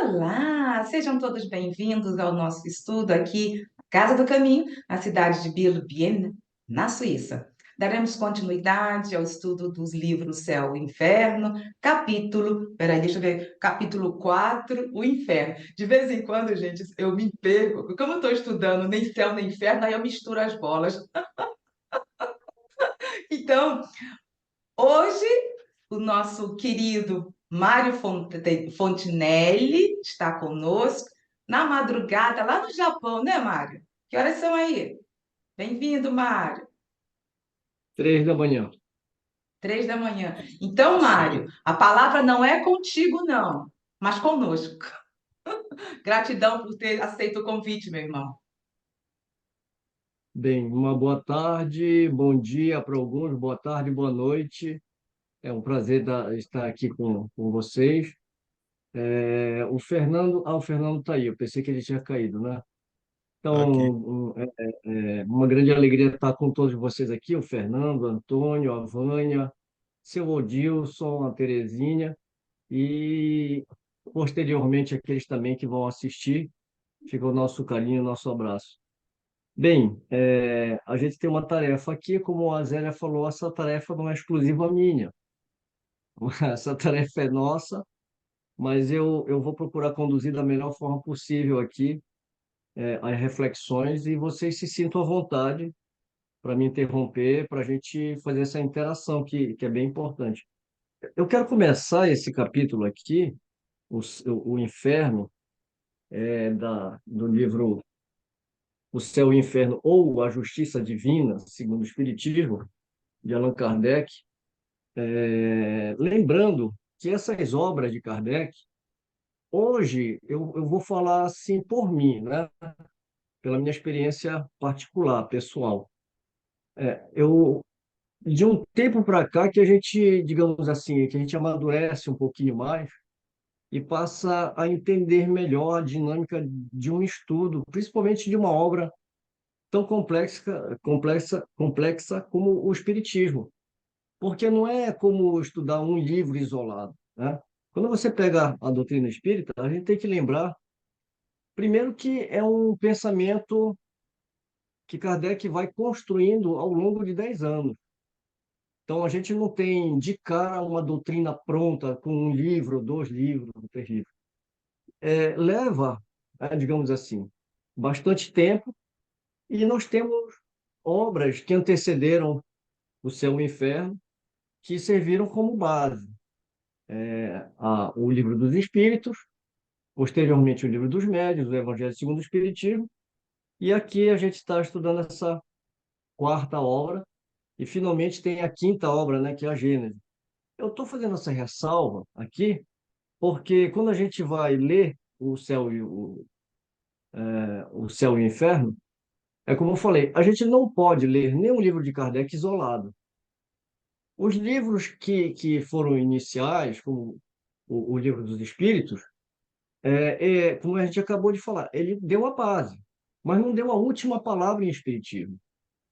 Olá, sejam todos bem-vindos ao nosso estudo aqui, na Casa do Caminho, na cidade de Biel-Bienne, na Suíça. Daremos continuidade ao estudo dos livros Céu e Inferno, deixa eu ver, capítulo 4, o Inferno. De vez em quando, gente, eu me perco, como eu estou estudando nem Céu nem Inferno, aí eu misturo as bolas. Então, hoje, o nosso querido Mário Fontinelli está conosco na madrugada, lá no Japão, né, Mário? Que horas são aí? Bem-vindo, Mário. 3 da manhã. 3 da manhã. Então, Sim. Mário, a palavra não é contigo, não, mas conosco. Gratidão por ter aceito o convite, meu irmão. Bem, uma boa tarde, bom dia para alguns, boa tarde, boa noite. É um prazer estar aqui com vocês. O Fernando está aí. Eu pensei que ele tinha caído, né? Então, Ok. uma grande alegria estar com todos vocês aqui, o Fernando, o Antônio, a Vânia, seu Odilson, a Terezinha e posteriormente aqueles também que vão assistir. Fica o nosso carinho, o nosso abraço. Bem, a gente tem uma tarefa aqui, como a Zélia falou, essa tarefa não é exclusiva minha. Essa tarefa é nossa, mas eu vou procurar conduzir da melhor forma possível aqui, as reflexões e vocês se sintam à vontade para me interromper, para a gente fazer essa interação que é bem importante. Eu quero começar esse capítulo aqui, o Inferno, do livro O Céu e o Inferno ou A Justiça Divina, segundo o Espiritismo, de Allan Kardec. Lembrando que essas obras de Kardec, hoje eu vou falar assim por mim, né? Pela minha experiência particular, pessoal. Eu, de um tempo para cá que a gente, digamos assim, que a gente amadurece um pouquinho mais e passa a entender melhor a dinâmica de um estudo, principalmente de uma obra tão complexa como o Espiritismo. Porque não é como estudar um livro isolado, né? Quando você pega a doutrina espírita, a gente tem que lembrar, primeiro, que é um pensamento que Kardec vai construindo ao longo de 10 anos. Então, a gente não tem de cara uma doutrina pronta com um livro, 2 livros, 3 livros. Leva, digamos assim, bastante tempo e nós temos obras que antecederam o Céu e o Inferno, que serviram como base. O Livro dos Espíritos, posteriormente o Livro dos Médiuns, o Evangelho segundo o Espiritismo, e aqui a gente está estudando essa quarta obra, e finalmente tem a quinta obra, né, que é a Gênese. Eu estou fazendo essa ressalva aqui, porque quando a gente vai ler o Céu e o Inferno, é como eu falei, a gente não pode ler nenhum livro de Kardec isolado. Os livros que foram iniciais, como o Livro dos Espíritos, como a gente acabou de falar, ele deu a base, mas não deu a última palavra em espiritismo.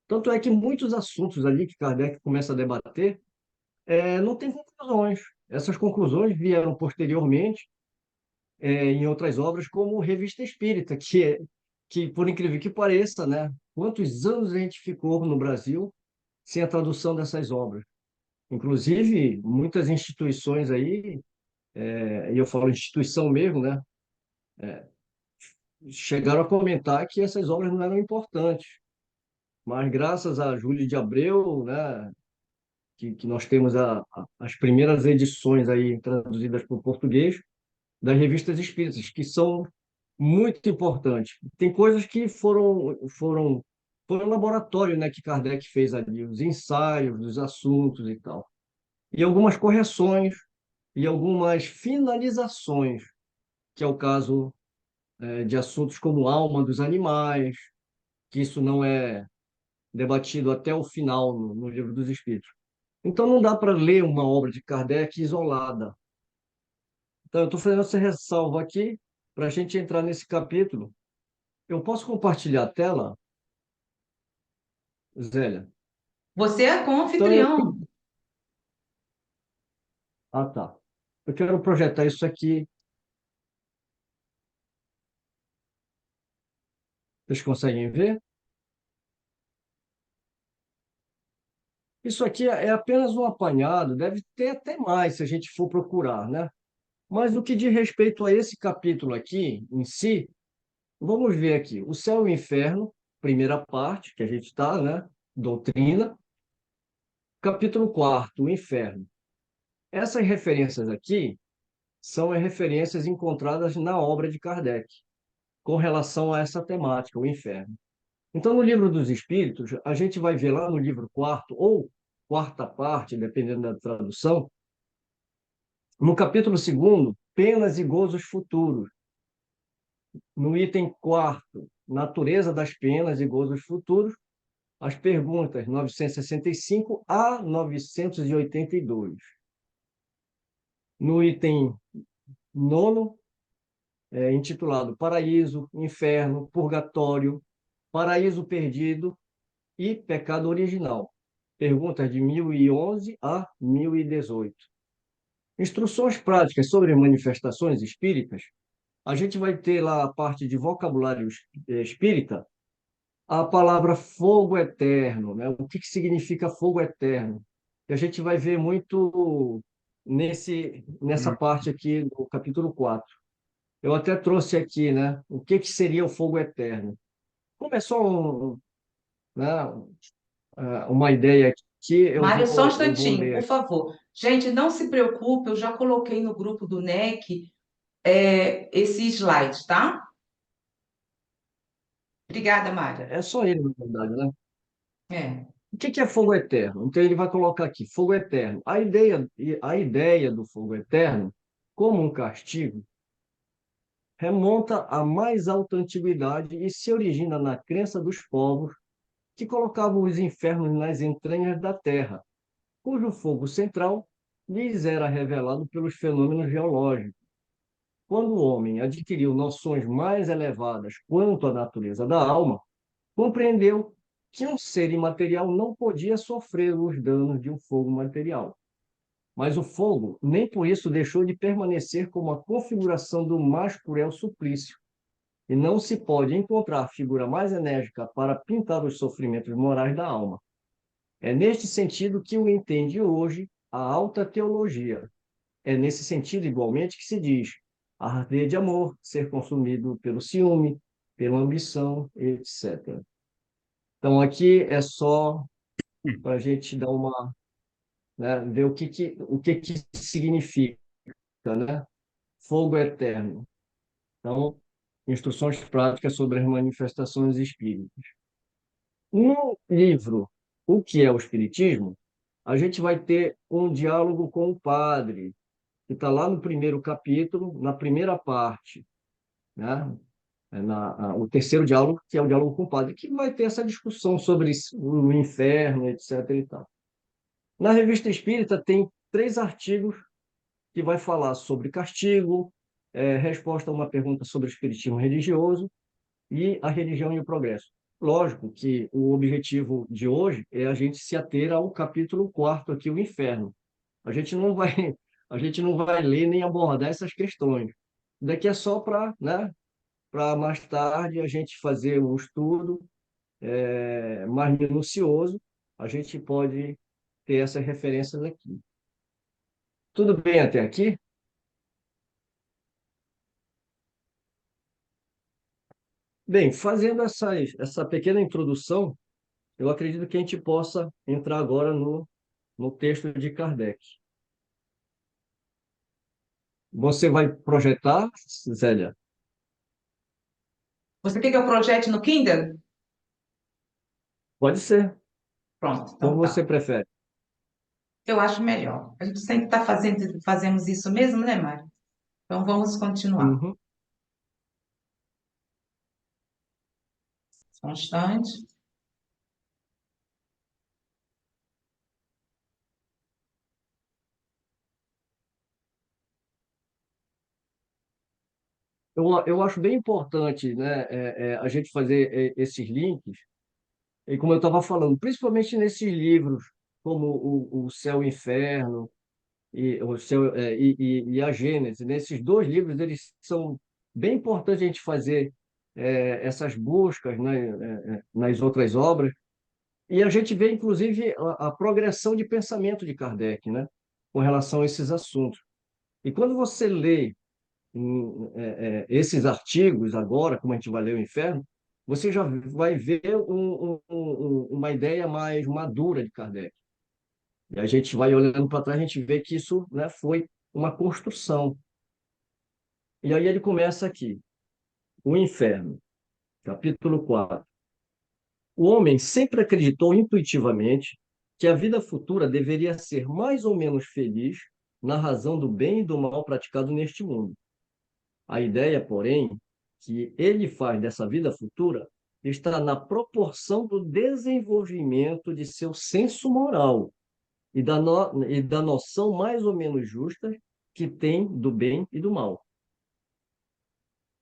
Tanto é que muitos assuntos ali que Kardec começa a debater, não tem conclusões. Essas conclusões vieram posteriormente, em outras obras, como Revista Espírita, que por incrível que pareça, né, quantos anos a gente ficou no Brasil sem a tradução dessas obras? Inclusive, muitas instituições aí, e eu falo instituição mesmo, né, chegaram a comentar que essas obras não eram importantes. Mas graças a Júlio de Abreu, né, que nós temos as primeiras edições aí traduzidas para o português das revistas espíritas, que são muito importantes. Tem coisas que foi um laboratório, né, que Kardec fez ali, os ensaios dos assuntos e tal. E algumas correções e algumas finalizações, que é o caso, de assuntos como alma dos animais, que isso não é debatido até o final no Livro dos Espíritos. Então, não dá para ler uma obra de Kardec isolada. Então, eu estou fazendo essa ressalva aqui para a gente entrar nesse capítulo. Eu posso compartilhar a tela, Zélia? Você é com Então, eu... anfitrião. Ah, tá. Eu quero projetar isso aqui. Vocês conseguem ver? Isso aqui é apenas um apanhado, deve ter até mais se a gente for procurar, né? Mas no que diz respeito a esse capítulo aqui, em si, vamos ver aqui. O céu e o inferno, primeira parte, que a gente está, né? Doutrina. Capítulo quarto, o inferno. Essas referências aqui são as referências encontradas na obra de Kardec, com relação a essa temática, o inferno. Então, no livro dos Espíritos, a gente vai ver lá no livro quarto, ou quarta parte, dependendo da tradução, no capítulo segundo, penas e gozos futuros. No item quarto, natureza das penas e gozos futuros, as perguntas 965 a 982. No item nono, intitulado Paraíso, Inferno, Purgatório, Paraíso Perdido e Pecado Original. Perguntas de 1011 a 1018. Instruções práticas sobre manifestações espíritas. A gente vai ter lá a parte de vocabulário espírita, a palavra fogo eterno, né? O que significa fogo eterno? E a gente vai ver muito nessa parte aqui do capítulo 4. Eu até trouxe aqui, né? O que seria o fogo eterno? Como é só né, uma ideia aqui, Mário, só um eu vou instantinho, ler por aqui. favor. Gente, não se preocupe, eu já coloquei no grupo do NEC esse slide, tá? Obrigada, Mário. É só ele, na verdade, né? É. O que é fogo eterno? Então ele vai colocar aqui, fogo eterno. A ideia do fogo eterno, como um castigo, remonta à mais alta antiguidade e se origina na crença dos povos que colocavam os infernos nas entranhas da terra, cujo fogo central lhes era revelado pelos fenômenos geológicos. Quando o homem adquiriu noções mais elevadas quanto à natureza da alma, compreendeu que um ser imaterial não podia sofrer os danos de um fogo material. Mas o fogo nem por isso deixou de permanecer como a configuração do mais cruel suplício, e não se pode encontrar figura mais enérgica para pintar os sofrimentos morais da alma. É neste sentido que o entende hoje a alta teologia. É nesse sentido, igualmente, que se diz arder de amor, ser consumido pelo ciúme, pela ambição, etc. Então, aqui é só para a gente dar uma, né, ver o que significa, né? Fogo eterno. Então, instruções práticas sobre as manifestações espíritas. No livro O que é o Espiritismo, a gente vai ter um diálogo com o padre, que está lá no primeiro capítulo, na primeira parte, né? O terceiro diálogo, que é o diálogo com o padre, que vai ter essa discussão sobre o inferno, etc. e tal. Na Revista Espírita tem 3 artigos que vai falar sobre castigo, resposta a uma pergunta sobre o espiritismo religioso e a religião e o progresso. Lógico que o objetivo de hoje é a gente se ater ao capítulo quarto aqui, o inferno. A gente não vai, a gente não vai ler nem abordar essas questões. Daqui é só para, né, para mais tarde a gente fazer um estudo mais minucioso, a gente pode ter essas referências aqui. Tudo bem até aqui? Bem, fazendo essa pequena introdução, eu acredito que a gente possa entrar agora no texto de Kardec. Você vai projetar, Zélia? Você quer que eu projete no Kindle? Pode ser, Pronto, como então você tá. prefere. Eu acho melhor. A gente sempre está fazemos isso mesmo, né, Mário? Então vamos continuar. Uhum. Só um instante. Eu acho bem importante, né, a gente fazer esses links, e como eu estava falando, principalmente nesses livros, como o Céu e o Inferno, e a Gênese. Nesses 2 livros, eles são bem importantes a gente fazer essas buscas, né, nas outras obras. E a gente vê, inclusive, a progressão de pensamento de Kardec, né, com relação a esses assuntos. E quando você lê esses artigos agora, como a gente vai ler o Inferno, você já vai ver uma ideia mais madura de Kardec. E a gente vai olhando para trás, a gente vê que isso, né, foi uma construção. E aí ele começa aqui, o Inferno, capítulo 4. O homem sempre acreditou intuitivamente que a vida futura deveria ser mais ou menos feliz na razão do bem e do mal praticado neste mundo. A ideia, porém, que ele faz dessa vida futura está na proporção do desenvolvimento de seu senso moral e da noção mais ou menos justa que tem do bem e do mal.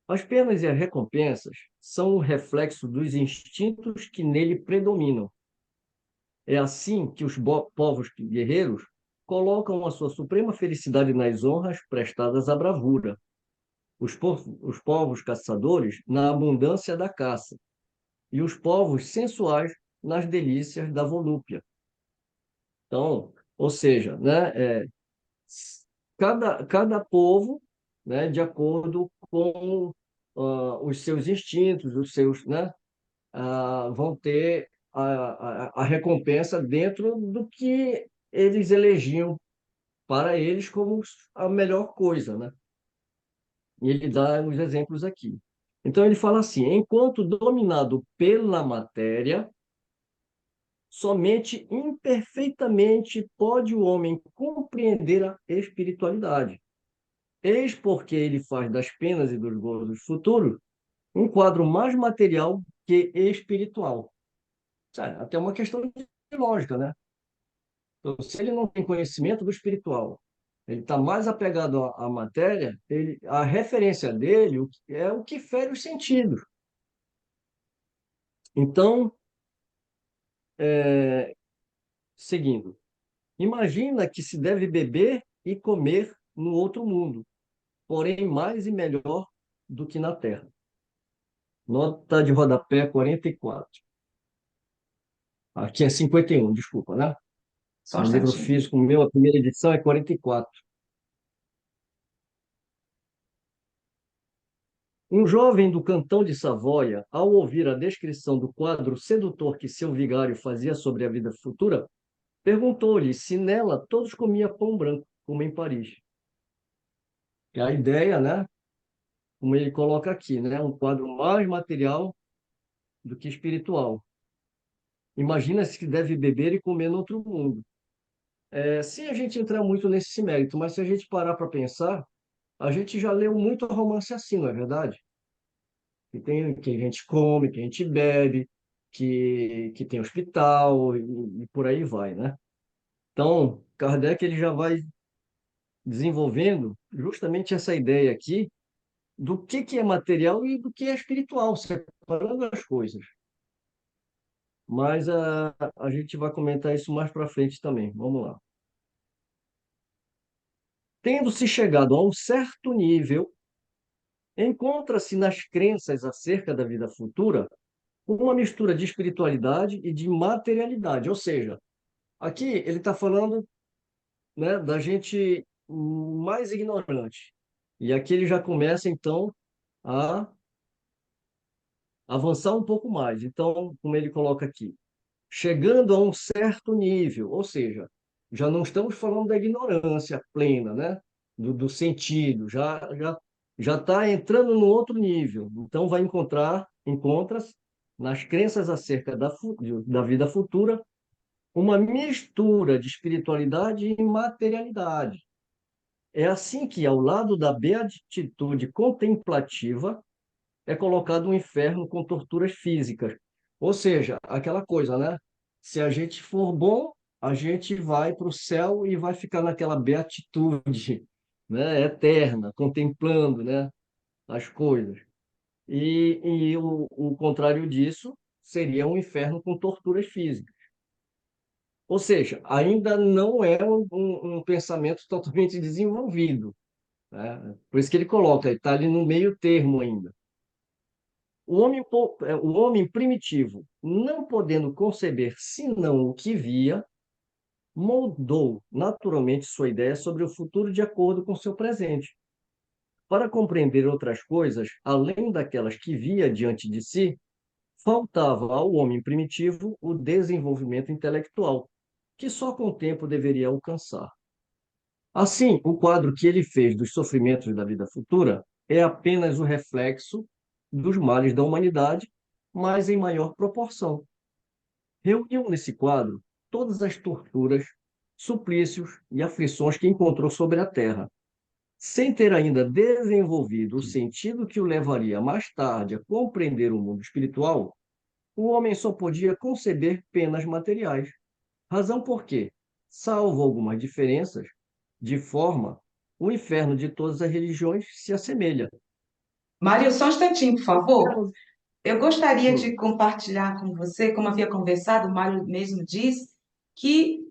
As penas e as recompensas são o reflexo dos instintos que nele predominam. É assim que os povos guerreiros colocam a sua suprema felicidade nas honras prestadas à bravura, os povos caçadores na abundância da caça, e os povos sensuais nas delícias da volúpia. Então, ou seja, né, cada povo, né, de acordo com os seus instintos, os seus, né, vão ter a recompensa dentro do que eles elegiam para eles como a melhor coisa, né? E ele dá os exemplos aqui. Então ele fala assim: enquanto dominado pela matéria, somente imperfeitamente pode o homem compreender a espiritualidade. Eis porque ele faz das penas e dos gozos futuros um quadro mais material que espiritual. Até uma questão de lógica, né? Então, se ele não tem conhecimento do espiritual, ele está mais apegado à matéria, a referência dele é o que fere os sentidos. Então, seguindo, imagina que se deve beber e comer no outro mundo, porém mais e melhor do que na Terra. Nota de rodapé 44. Aqui é 51, desculpa, né? Só um No livro instantinho. físico meu, a primeira edição é 44. Um jovem do cantão de Savoia, ao ouvir a descrição do quadro sedutor que seu vigário fazia sobre a vida futura, perguntou-lhe se nela todos comiam pão branco, como em Paris. É a ideia, né? Como ele coloca aqui, né? Um quadro mais material do que espiritual. Imagina-se que deve beber e comer no outro mundo. Sem a gente entrar muito nesse mérito, mas se a gente parar para pensar, a gente já leu muito romance assim, não é verdade? Que a gente come, que a gente bebe, que tem hospital e por aí vai, né? Então, Kardec ele já vai desenvolvendo justamente essa ideia aqui do que é material e do que é espiritual, separando as coisas. Mas a gente vai comentar isso mais para frente também. Vamos lá. Tendo-se chegado a um certo nível, encontra-se nas crenças acerca da vida futura uma mistura de espiritualidade e de materialidade. Ou seja, aqui ele está falando, né, da gente mais ignorante. E aqui ele já começa, então, a avançar um pouco mais. Então, como ele coloca aqui, chegando a um certo nível, ou seja, já não estamos falando da ignorância plena, né? Do sentido, já está entrando no outro nível. Então, encontra-se nas crenças acerca da vida futura uma mistura de espiritualidade e materialidade. É assim que, ao lado da beatitude contemplativa, é colocado um inferno com torturas físicas. Ou seja, aquela coisa, né? Se a gente for bom, a gente vai para o céu e vai ficar naquela beatitude, né? Eterna, contemplando, né? As coisas. E o contrário disso seria um inferno com torturas físicas. Ou seja, ainda não é um pensamento totalmente desenvolvido, né? Por isso que ele coloca, ele está ali no meio termo ainda. O homem primitivo, não podendo conceber senão o que via, moldou naturalmente sua ideia sobre o futuro de acordo com seu presente. Para compreender outras coisas, além daquelas que via diante de si, faltava ao homem primitivo o desenvolvimento intelectual, que só com o tempo deveria alcançar. Assim, o quadro que ele fez dos sofrimentos da vida futura é apenas o reflexo dos males da humanidade, mas em maior proporção. Reuniu nesse quadro todas as torturas, suplícios e aflições que encontrou sobre a terra, sem ter ainda desenvolvido o sentido que o levaria mais tarde a compreender o mundo espiritual. O homem só podia conceber penas materiais, razão porque, salvo algumas diferenças de forma, o inferno de todas as religiões se assemelha. Mário, só um instantinho, por favor. Inferno- Eu gostaria de Hum, compartilhar com você, como havia conversado, o Mário mesmo disse, que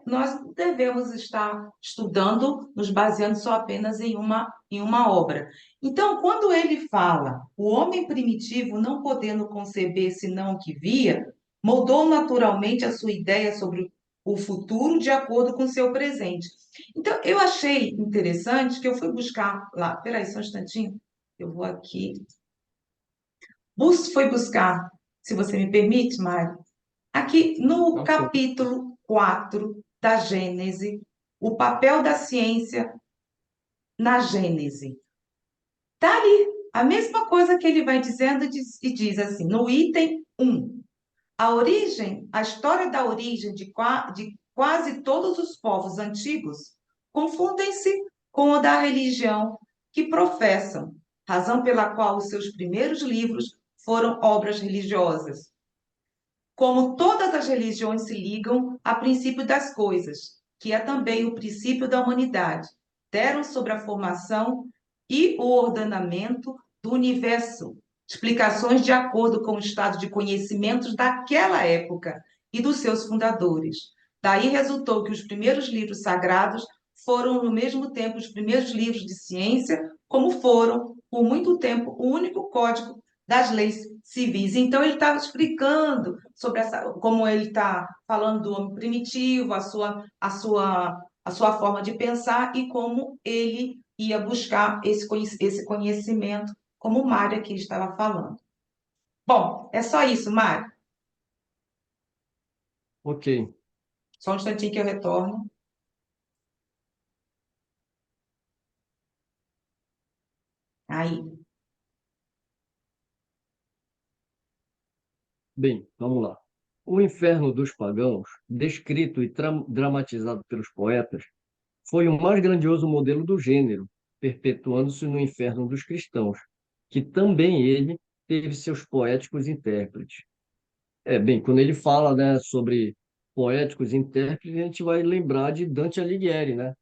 nós devemos estar estudando, nos baseando só apenas em uma obra. Então, quando ele fala, o homem primitivo, não podendo conceber senão o que via, moldou naturalmente a sua ideia sobre o futuro de acordo com o seu presente. Então, eu achei interessante que eu fui buscar lá, peraí, só um instantinho, eu vou aqui. Foi buscar, se você me permite, Mário, aqui no tá certo. capítulo 4 da Gênese, o papel da ciência na Gênese. Está ali a mesma coisa que ele vai dizendo e diz assim, no item 1, a história da origem de quase todos os povos antigos confundem-se com a da religião que professam, razão pela qual os seus primeiros livros foram obras religiosas. Como todas as religiões se ligam a princípio das coisas, que é também o princípio da humanidade, deram sobre a formação e o ordenamento do universo explicações de acordo com o estado de conhecimentos daquela época e dos seus fundadores. Daí resultou que os primeiros livros sagrados foram, no mesmo tempo, os primeiros livros de ciência, como foram, por muito tempo, o único código das leis civis. Então, ele estava explicando sobre essa, como ele está falando do homem primitivo, a sua forma de pensar e como ele ia buscar esse conhecimento, como o Mário aqui estava falando. Bom, é só isso, Mário. Ok. Só um instantinho que eu retorno. Aí. Bem, vamos lá. O inferno dos pagãos, descrito e dramatizado pelos poetas, foi o mais grandioso modelo do gênero, perpetuando-se no inferno dos cristãos, que também ele teve seus poéticos intérpretes. Bem, quando ele fala, né, sobre poéticos intérpretes, a gente vai lembrar de Dante Alighieri, né,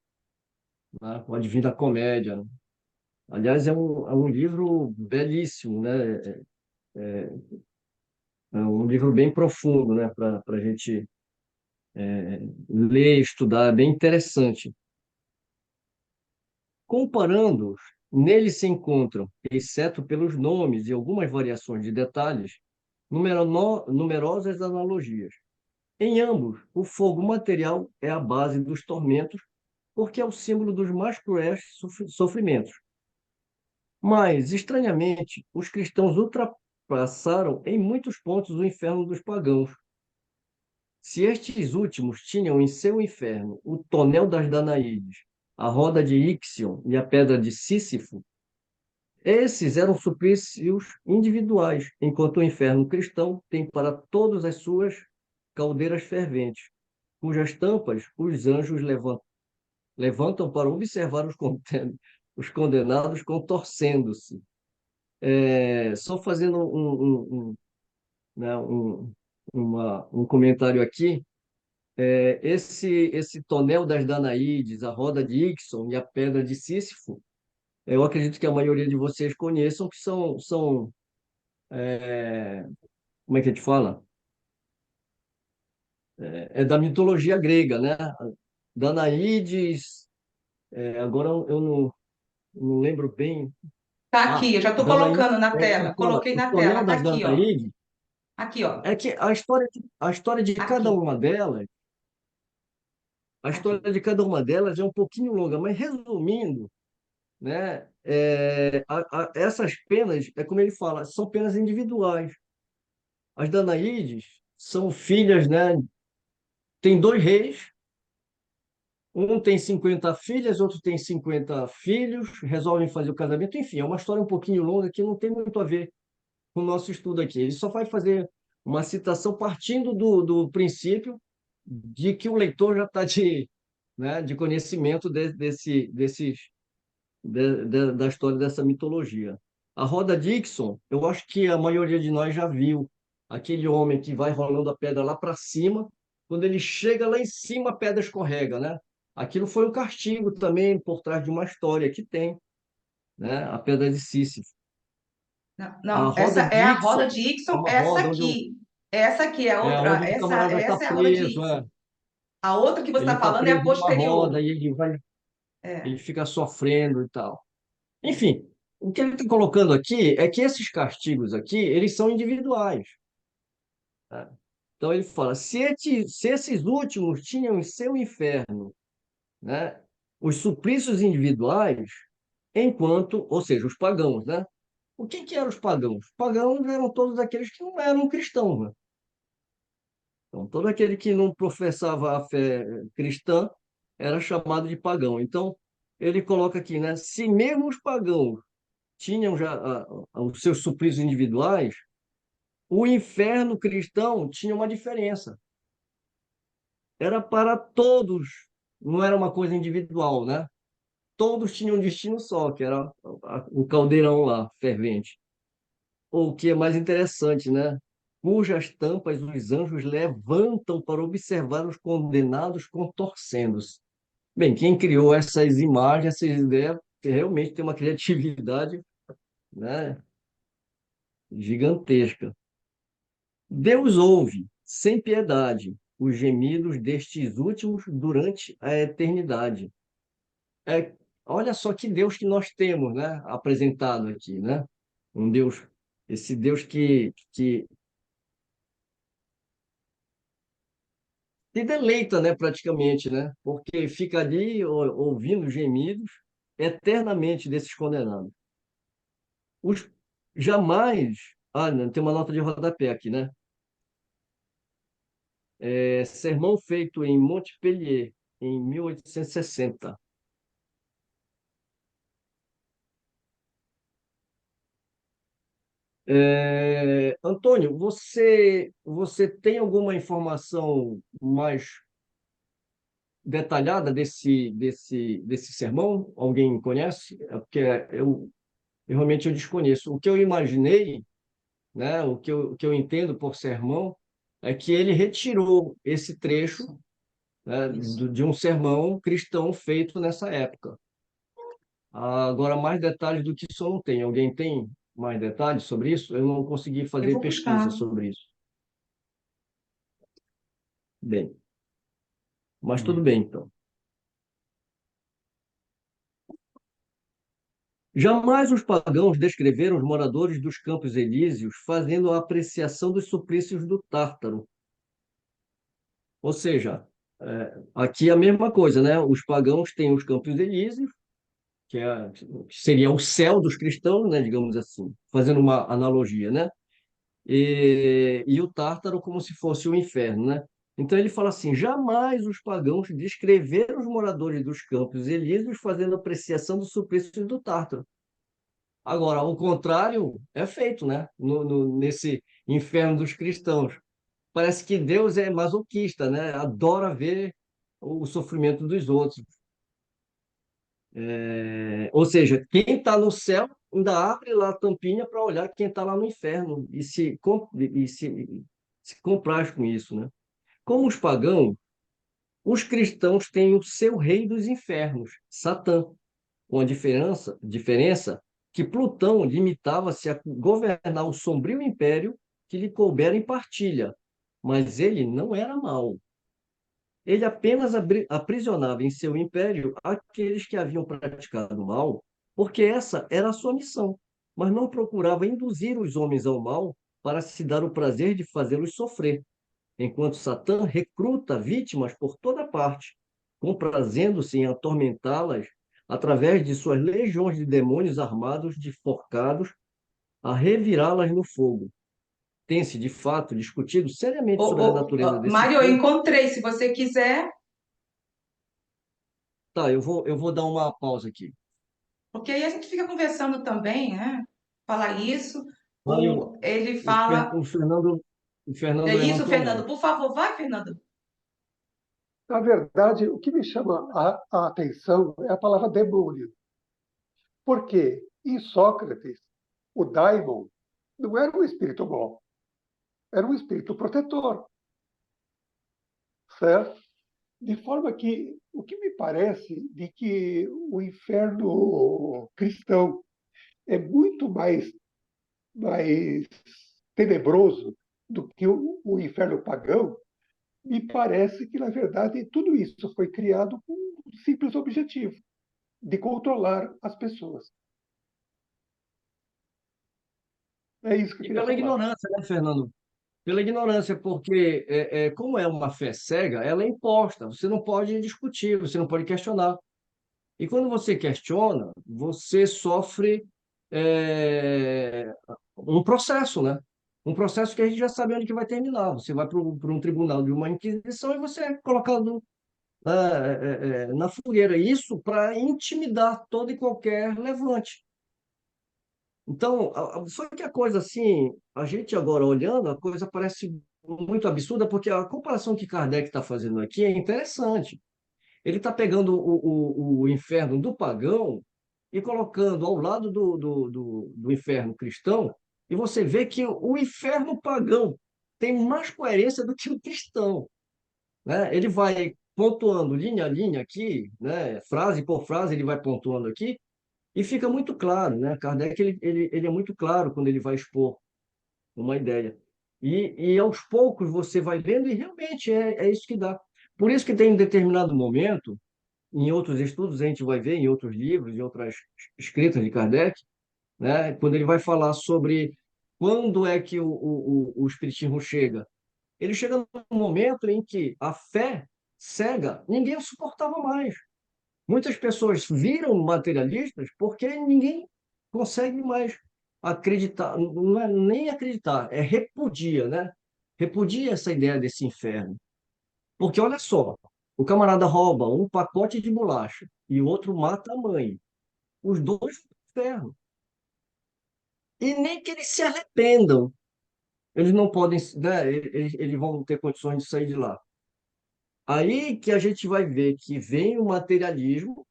o A Divina Comédia, né? Aliás, é um livro belíssimo, né? É um livro bem profundo, né, para a gente ler, estudar, é bem interessante. Comparando-os, nele se encontram, exceto pelos nomes e algumas variações de detalhes, numerosas analogias. Em ambos, o fogo material é a base dos tormentos, porque é o símbolo dos mais cruéis sofrimentos. Mas, estranhamente, os cristãos ultrapassaram em muitos pontos o inferno dos pagãos. Se estes últimos tinham em seu inferno o tonel das Danaídes, a roda de Ixion e a pedra de Sísifo, esses eram suplícios individuais, enquanto o inferno cristão tem para todas as suas caldeiras ferventes, cujas tampas os anjos levantam para observar os condenados contorcendo-se. Só fazendo né, um comentário aqui, esse tonel das Danaídes, a roda de Íxon e a pedra de Sísifo, eu acredito que a maioria de vocês conheçam, que como é que a gente fala? É da mitologia grega, né? Danaídes, agora eu não lembro bem, Tá aqui, Ah, eu já estou Danaíde, colocando na que tela. fala, Coloquei o na tela, tonel tá das aqui, ó. Danaíde, Aqui, ó. é que a história de cada Aqui, uma delas, a história aqui. de cada uma delas é um pouquinho longa, mas resumindo, né, essas penas, é como ele fala, são penas individuais. As Danaídes são filhas, né, tem dois reis, um tem 50 filhas, outro tem 50 filhos, resolvem fazer o casamento, enfim, é uma história um pouquinho longa que não tem muito a ver com o nosso estudo aqui. Ele só vai fazer uma citação partindo do princípio de que o leitor já está né, de conhecimento da história dessa mitologia. A Roda Dixon, eu acho que a maioria de nós já viu aquele homem que vai rolando a pedra lá para cima, quando ele chega lá em cima, a pedra escorrega, né? Aquilo foi um castigo também por trás de uma história que tem, né? A pedra de Sísifo. Não, A não, essa roda é a roda Dixon de é Ixon, uma essa roda aqui. Essa aqui é a outra, onde o camarada vai estar essa é a roda de preso, Ixon. A outra que você ele está está falando é a preso numa roda posterior. e ele É. fica sofrendo e tal. Enfim, o que ele está colocando aqui é que esses castigos aqui, eles são individuais. Tá? Então ele fala, se esses últimos tinham em seu inferno, né, os suplícios individuais, enquanto, ou seja, os pagãos, né? O que eram os pagãos? Os pagãos eram todos aqueles que não eram cristãos, né? Então, todo aquele que não professava a fé cristã era chamado de pagão. Então, ele coloca aqui, né? Se mesmo os pagãos tinham já os seus suplícios individuais, o inferno cristão tinha uma diferença. Era para todos, não era uma coisa individual, né? Todos tinham um destino só, que era o caldeirão lá, fervente. O que é mais interessante, né? Cujas tampas os anjos levantam para observar os condenados contorcendo-se. Bem, quem criou essas imagens, essas ideias, realmente tem uma criatividade, né, gigantesca. Deus ouve, sem piedade, os gemidos destes últimos durante a eternidade. É, olha só que Deus que nós temos, né, apresentado aqui, né? Um Deus, esse Deus que se deleita, né, praticamente, né? Porque fica ali ouvindo gemidos eternamente desses condenados. Os, jamais. Ah, não, tem uma nota de rodapé aqui, né? Sermão feito em Montpellier, em 1860. Antônio, você tem alguma informação mais detalhada desse sermão? Alguém conhece? É porque eu realmente eu desconheço. O que eu imaginei, né, o que eu entendo por sermão, é que ele retirou esse trecho, né, Isso. de um sermão cristão feito nessa época. Agora, mais detalhes do que isso eu não tenho. Alguém tem mais detalhes sobre isso? Eu não consegui Eu fazer vou pesquisa buscar. sobre isso. Bem, mas tudo É. bem, então. Jamais os pagãos descreveram os moradores dos Campos Elíseos fazendo a apreciação dos suplícios do Tártaro. Ou seja, aqui é a mesma coisa, né? Os pagãos têm os Campos Elíseos, que seria o céu dos cristãos, né? Digamos assim, fazendo uma analogia, né? E o Tártaro como se fosse o inferno, né? Então ele fala assim: jamais os pagãos descreveram os moradores dos Campos Elíseos fazendo apreciação dos suplícios do Tártaro. Agora, o contrário é feito, né? Nesse inferno dos cristãos. Parece que Deus é masoquista, né? Adora ver o sofrimento dos outros. Ou seja, quem está no céu ainda abre lá a tampinha para olhar quem está lá no inferno e se compraz com isso, né? Como os pagãos, os cristãos têm o seu rei dos infernos, Satã, com a diferença que Plutão limitava-se a governar o sombrio império que lhe coubera em partilha, mas ele não era mau. Ele apenas aprisionava em seu império aqueles que haviam praticado mal porque essa era a sua missão, mas não procurava induzir os homens ao mal para se dar o prazer de fazê-los sofrer, enquanto Satã recruta vítimas por toda parte, comprazendo-se em atormentá-las através de suas legiões de demônios armados de forcados a revirá-las no fogo. Tem-se, de fato, discutido seriamente sobre a natureza desse Mário, eu fogo. encontrei. Se você quiser, Tá, eu vou dar uma pausa aqui. porque aí a gente fica conversando também, né? Falar isso. Mário, Ele o, Fer- fala. o Fernando É isso, levantou a Fernando. mão. Por favor, vai, Fernando. Na verdade, o que me chama a atenção é a palavra demônio. Porque em Sócrates, o daimon não era um espírito bom, era um espírito protetor, certo? De forma que o que me parece de que o inferno cristão é muito mais tenebroso do que o inferno pagão, me parece que, na verdade, tudo isso foi criado com um simples objetivo, de controlar as pessoas. É isso que eu E queria pela falar. ignorância, né, Fernando? Pela ignorância, porque como é uma fé cega, ela é imposta. Você não pode discutir, você não pode questionar. E quando você questiona, você sofre um processo, né? Um processo que a gente já sabe onde que vai terminar. Você vai para um tribunal de uma inquisição e você é colocado na fogueira. Isso para intimidar todo e qualquer levante. Então, só que a coisa assim, a gente agora olhando, a coisa parece muito absurda, porque a comparação que Kardec está fazendo aqui é interessante. Ele está pegando o inferno do pagão e colocando ao lado do inferno cristão, e você vê que o inferno pagão tem mais coerência do que o cristão, né? Ele vai pontuando linha a linha aqui, né? Frase por frase, ele vai pontuando aqui, e fica muito claro, né? Kardec ele é muito claro quando ele vai expor uma ideia. E aos poucos você vai vendo, e realmente é isso que dá. Por isso que tem um determinado momento em outros estudos, a gente vai ver, em outros livros, em outras escritas de Kardec, né, quando ele vai falar sobre quando é que o Espiritismo chega. Ele chega num momento em que a fé cega, ninguém o suportava mais. Muitas pessoas viram materialistas porque ninguém consegue mais acreditar, não é nem acreditar, é repudia, né? Repudia essa ideia desse inferno. Porque olha só, o camarada rouba um pacote de bolacha e o outro mata a mãe. Os dois ferro. E nem que eles se arrependam, eles não podem, né? Eles vão ter condições de sair de lá. Aí que a gente vai ver que vem o materialismo,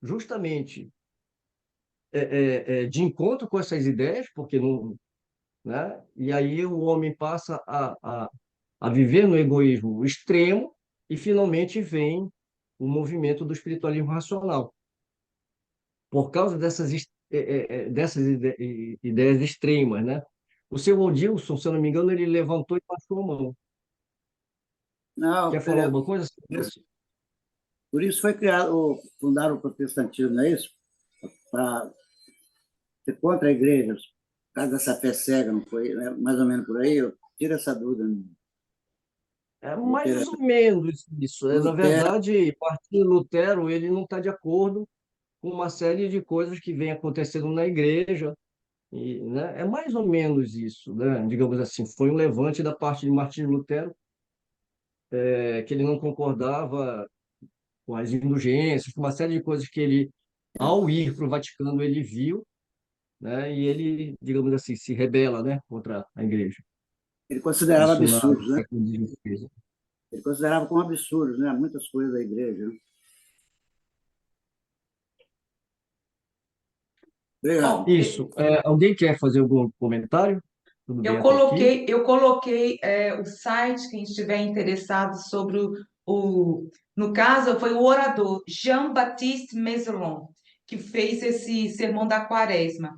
justamente de encontro com essas ideias, porque não, né? E aí o homem passa a viver no egoísmo extremo e finalmente vem o movimento do espiritualismo racional. Por causa dessas ideias extremas, né? O seu Odilson, se eu não me engano, ele levantou e passou a mão. Não, Quer falar alguma coisa sobre isso? por isso foi criado, fundaram o protestantismo, não é isso? Para ser contra a igreja, por causa dessa fé cega, não foi? É mais ou menos por aí? Tira essa dúvida. É Lutero, mais ou menos isso. Na Lutero, verdade, Martinho Lutero, ele não está de acordo com uma série de coisas que vem acontecendo na igreja. E, né, é mais ou menos isso, né? Digamos assim, foi um levante da parte de Martinho Lutero, que ele não concordava com as indulgências, com uma série de coisas que ele, ao ir para o Vaticano, ele viu, né? E ele, digamos assim, se rebela, né, contra a igreja. ele considerava Isso na no absurdos, né? século XVI. Ele considerava como absurdos, né? Muitas coisas da igreja. Né? Obrigado. Bom, Isso. Alguém quer fazer algum comentário? Tudo bem eu até aqui? coloquei, eu coloquei o site, quem estiver interessado sobre no caso, foi o orador Jean-Baptiste Mazelon, que fez esse Sermão da Quaresma.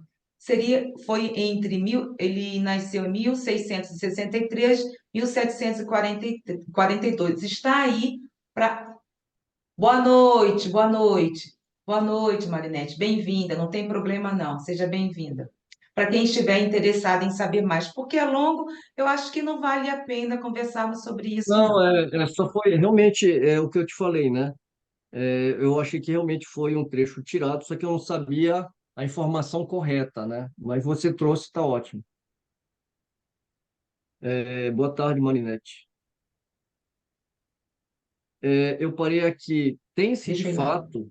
Foi ele nasceu em 1663, 1742. Está aí para. Boa noite, boa noite. Boa noite, Marinete. Bem-vinda. Não tem problema, não. Seja bem-vinda. Para quem estiver interessado em saber mais, porque é longo, eu acho que não vale a pena conversarmos sobre isso, Não, não. só foi realmente o que eu te falei, né? Eu achei que realmente foi um trecho tirado, só que eu não sabia a informação correta, né? Mas você trouxe, está ótimo. Boa tarde, Marinete. Eu parei aqui. Tem-se de Deixa eu ir lá. fato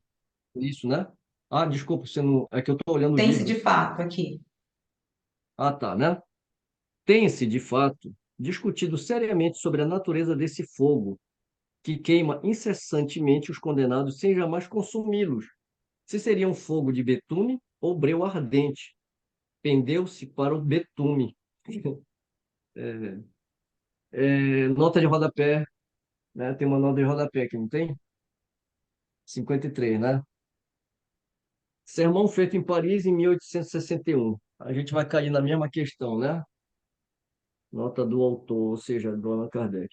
isso, né? Ah, desculpa, você não. É que eu estou olhando o Tem-se livro. de fato aqui. Ah, tá, né? Tem-se de fato discutido seriamente sobre a natureza desse fogo que queima incessantemente os condenados sem jamais consumi-los. Se seria um fogo de betume ou breu ardente. Pendeu-se para o betume. Nota de rodapé, né? Tem uma nota de rodapé aqui, não tem? 53, né? Sermão feito em Paris em 1861. A gente vai cair na mesma questão, né? Nota do autor, ou seja, do Allan Kardec.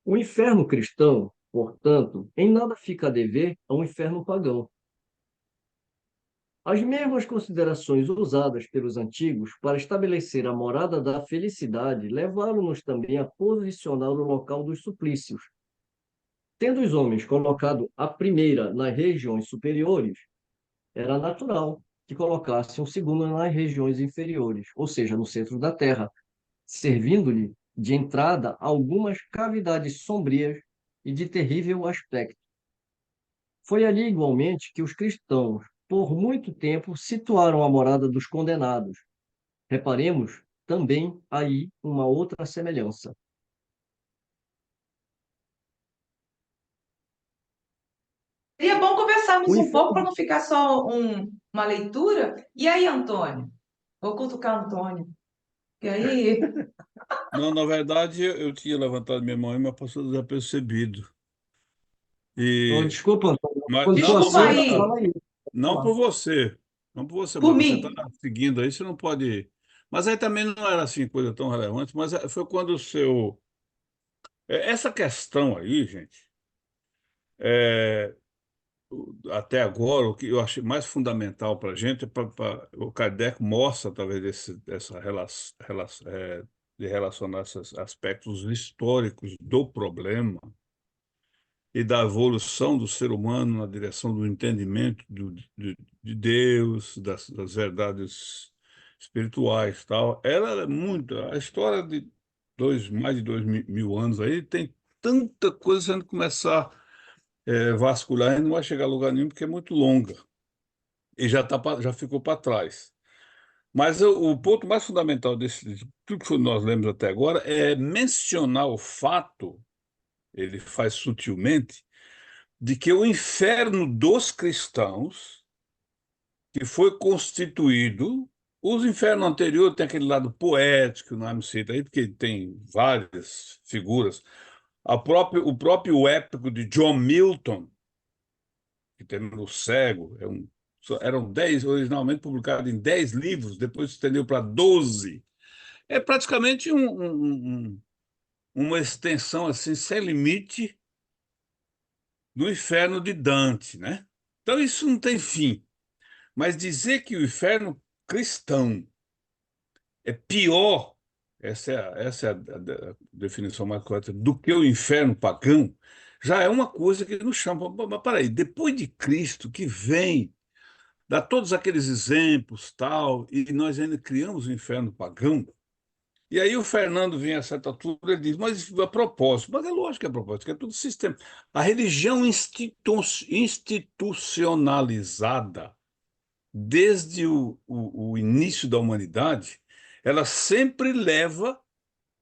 O inferno cristão, portanto, em nada fica a dever a um inferno pagão. As mesmas considerações usadas pelos antigos para estabelecer a morada da felicidade levaram-nos também a posicionar o local dos suplícios. Tendo os homens colocado a primeira nas regiões superiores, era natural que colocassem o segundo nas regiões inferiores, ou seja, no centro da terra, servindo-lhe de entrada a algumas cavidades sombrias e de terrível aspecto. Foi ali, igualmente, que os cristãos, por muito tempo, situaram a morada dos condenados. Reparemos também aí uma outra semelhança. Seria bom conversarmos O um pouco para inferno, não ficar só uma leitura. E aí, Antônio? Vou cutucar o Antônio. E aí? Não, na verdade, eu tinha levantado minha mão, mas passou desapercebido. E, desculpa, Antônio, mas, quando for não, a não, Desculpa mas sua, aí. fala aí. não Fala. por você. Não por você, Por mas você está mim. seguindo aí, você não pode. Mas aí também não era assim coisa tão relevante, mas foi quando o seu. Essa questão aí, gente, é, até agora, o que eu achei mais fundamental para a gente, o Kardec mostra, através dessa de relacionar esses aspectos históricos do problema e da evolução do ser humano na direção do entendimento de Deus, das verdades espirituais, tal. Ela é muito. A história de mais de dois mil anos aí tem tanta coisa sendo começar vasculhar e não vai chegar a lugar nenhum porque é muito longa e já ficou para trás. Mas o ponto mais fundamental de tudo que nós lemos até agora é mencionar o fato, ele faz sutilmente, de que o inferno dos cristãos, que foi constituído, os infernos anteriores tem aquele lado poético, não me cita aí, porque tem várias figuras. O próprio épico de John Milton, que tem o Cego, eram 10, originalmente publicado em 10 livros, depois se estendeu para 12. É praticamente uma extensão assim, sem limite do inferno de Dante, né? Então isso não tem fim. Mas dizer que o inferno cristão é pior, essa é a definição mais correta, do que o inferno pagão, já é uma coisa que nos chama. Mas peraí, depois de Cristo que vem, dá todos aqueles exemplos, tal, e nós ainda criamos o inferno pagão. E aí o Fernando vem a certa altura e diz, mas a propósito, mas é lógico que é a propósito, que é tudo sistema. A religião institucionalizada desde o início da humanidade, ela sempre leva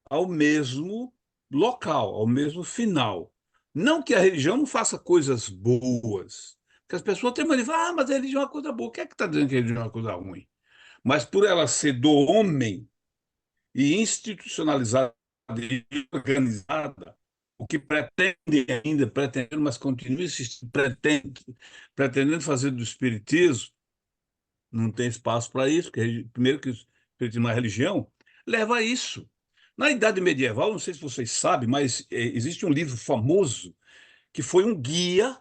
ao mesmo local, ao mesmo final. Não que a religião não faça coisas boas, porque as pessoas têm mania de falar, mas a religião é uma coisa boa. Quem é que está dizendo que a religião é uma coisa ruim? Mas por ela ser do homem e institucionalizada e organizada, o que pretende ainda, pretendendo, mas continua insistindo, pretendendo fazer do espiritismo, não tem espaço para isso, porque primeiro que o espiritismo é uma religião, leva a isso. Na Idade Medieval, não sei se vocês sabem, mas existe um livro famoso que foi um guia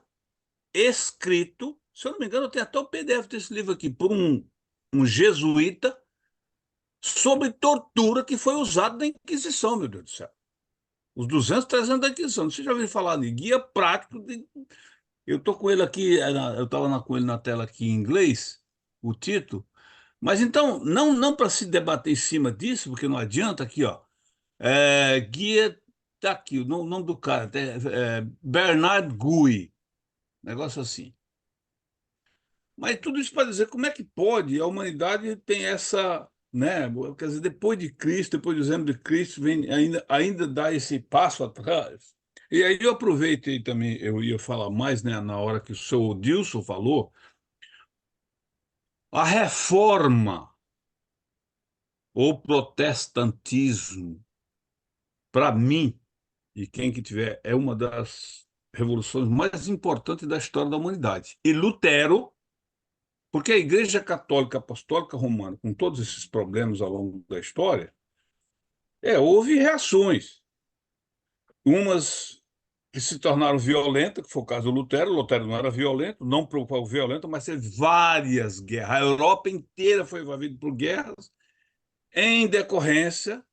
escrito, se eu não me engano, eu tenho até o PDF desse livro aqui, por um jesuíta, sobre tortura que foi usado na Inquisição, meu Deus do céu. Os 200, 300 da Inquisição. Você já ouviu falar de guia prático? Eu estou com ele aqui, eu estava com ele na tela aqui em inglês, o título. Mas então, não para se debater em cima disso, porque não adianta aqui, ó. Guia, tá aqui, o nome do cara, Bernard Gui, negócio assim. Mas tudo isso para dizer como é que pode a humanidade tem essa, né? Quer dizer, depois de Cristo, depois do exemplo de Cristo, vem ainda dá esse passo atrás. E aí eu aproveitei também, eu ia falar mais, né, na hora que o seu Odilson falou, a reforma ou protestantismo, para mim, e quem que tiver, é uma das revoluções mais importantes da história da humanidade. E Lutero, porque a Igreja Católica Apostólica Romana, com todos esses problemas ao longo da história, houve reações. Umas que se tornaram violentas, que foi o caso do Lutero. Lutero não era violento, não provocou violento, mas teve várias guerras. A Europa inteira foi invadida por guerras em decorrência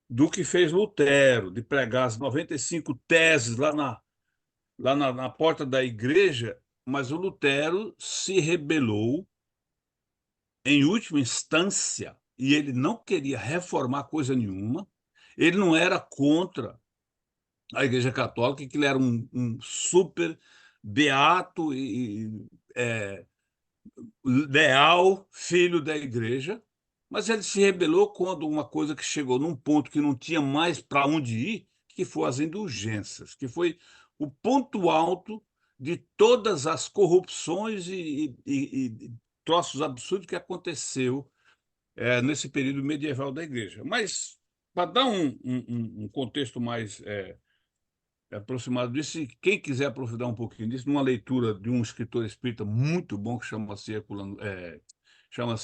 do que fez Lutero, de pregar as 95 teses lá na porta da igreja, mas o Lutero se rebelou em última instância, e ele não queria reformar coisa nenhuma, ele não era contra a Igreja Católica, que ele era um super beato e leal filho da Igreja, mas ele se rebelou quando uma coisa que chegou num ponto que não tinha mais para onde ir, que foi as indulgências, que foi o ponto alto de todas as corrupções e troços absurdos que aconteceu nesse período medieval da Igreja. Mas, para dar um contexto mais aproximado disso, e quem quiser aprofundar um pouquinho disso, numa leitura de um escritor espírita muito bom que chama-se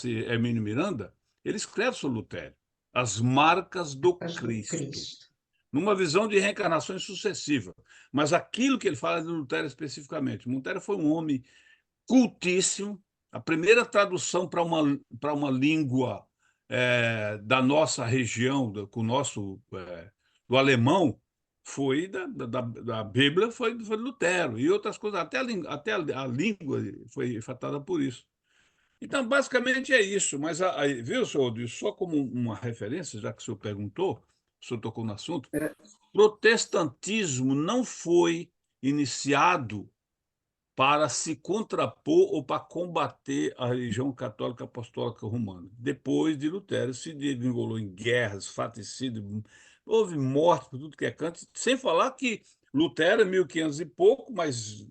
Hermínio Miranda, ele escreve sobre Lutero, As Marcas do Cristo, numa visão de reencarnações sucessiva. Mas aquilo que ele fala de Lutero especificamente, Lutero foi um homem cultíssimo, a primeira tradução para uma língua da nossa região, do alemão, foi da Bíblia, foi de Lutero, e outras coisas, até a língua foi afetada por isso. Então, basicamente é isso, mas, viu, senhor Odilson, só como uma referência, já que o senhor perguntou, o senhor tocou no assunto, protestantismo não foi iniciado para se contrapor ou para combater a religião católica apostólica romana. Depois de Lutero, se desenvolveu em guerras, fratricídios, houve morte por tudo que é canto, sem falar que Lutero é 1500 e pouco, mas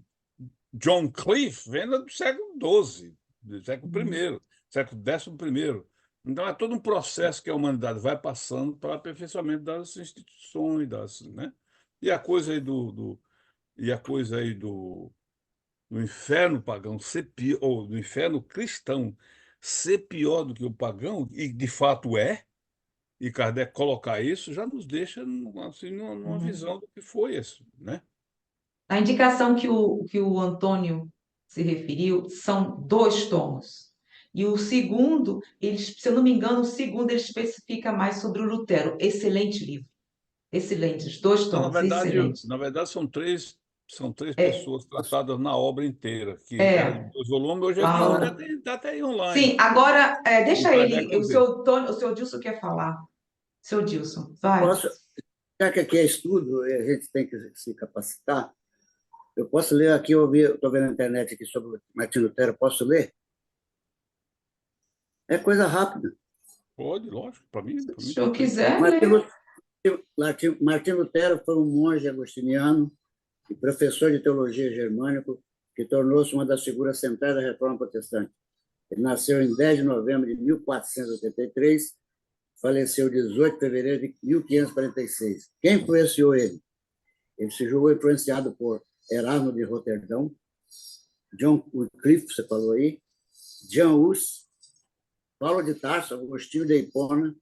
John Cliff vem do século XII, do século I, século XI. Então é todo um processo que a humanidade vai passando para o aperfeiçoamento das instituições, né? E a coisa aí do inferno pagão ou do inferno cristão ser pior do que o pagão, e de fato e Kardec colocar isso, já nos deixa assim, numa visão do que foi isso, né? A indicação que o Antônio se referiu são 2 tomos. E o segundo, se eu não me engano, o segundo ele especifica mais sobre o Lutero. Excelente livro. Excelente, os 2 Então, tomos, excelente. na verdade são três É, pessoas tratadas na obra inteira, que era de é, 2 volumes, hoje fala. está até aí online. Sim, agora, O deixa Kardec ele, o não vê. seu Antônio, o seu Dilson quer falar. Seu Dilson, vai. Posso, já que aqui é estudo, e a gente tem que se capacitar, eu posso ler aqui, eu estou vendo na internet aqui sobre Martinho Lutero, posso ler? É coisa rápida. Pode, lógico, para mim, Se o senhor quiser Martinho, ler. Martinho Lutero foi um monge agostiniano e professor de teologia germânico que tornou-se uma das figuras centrais da Reforma Protestante. Ele nasceu em 10 de novembro de 1483, faleceu 18 de fevereiro de 1546. Quem influenciou ele? Ele se julgou influenciado por Erasmo de Roterdão, John Wycliffe, você falou aí, Jean Hus, Paulo de Tarso, Agostinho de Hipona.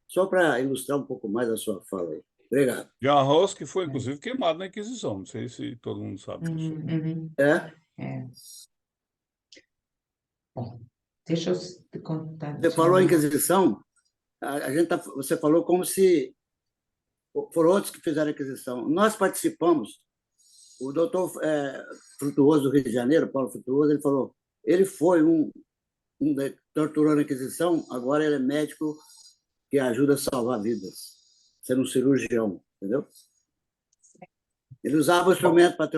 Só para ilustrar um pouco mais a sua fala aí. Obrigado. Jean Rose, que foi inclusive queimado na Inquisição. Não sei se todo mundo sabe disso. Uhum. É, É. Bom, deixa eu te contar. você falou em Inquisição, você falou como se foram outros que fizeram a Inquisição. Nós participamos, o doutor Frutuoso do Rio de Janeiro, Paulo Frutuoso, ele falou, ele foi torturou na Inquisição, agora ele é médico que ajuda a salvar vidas, sendo um cirurgião, entendeu? Ele usava o instrumento para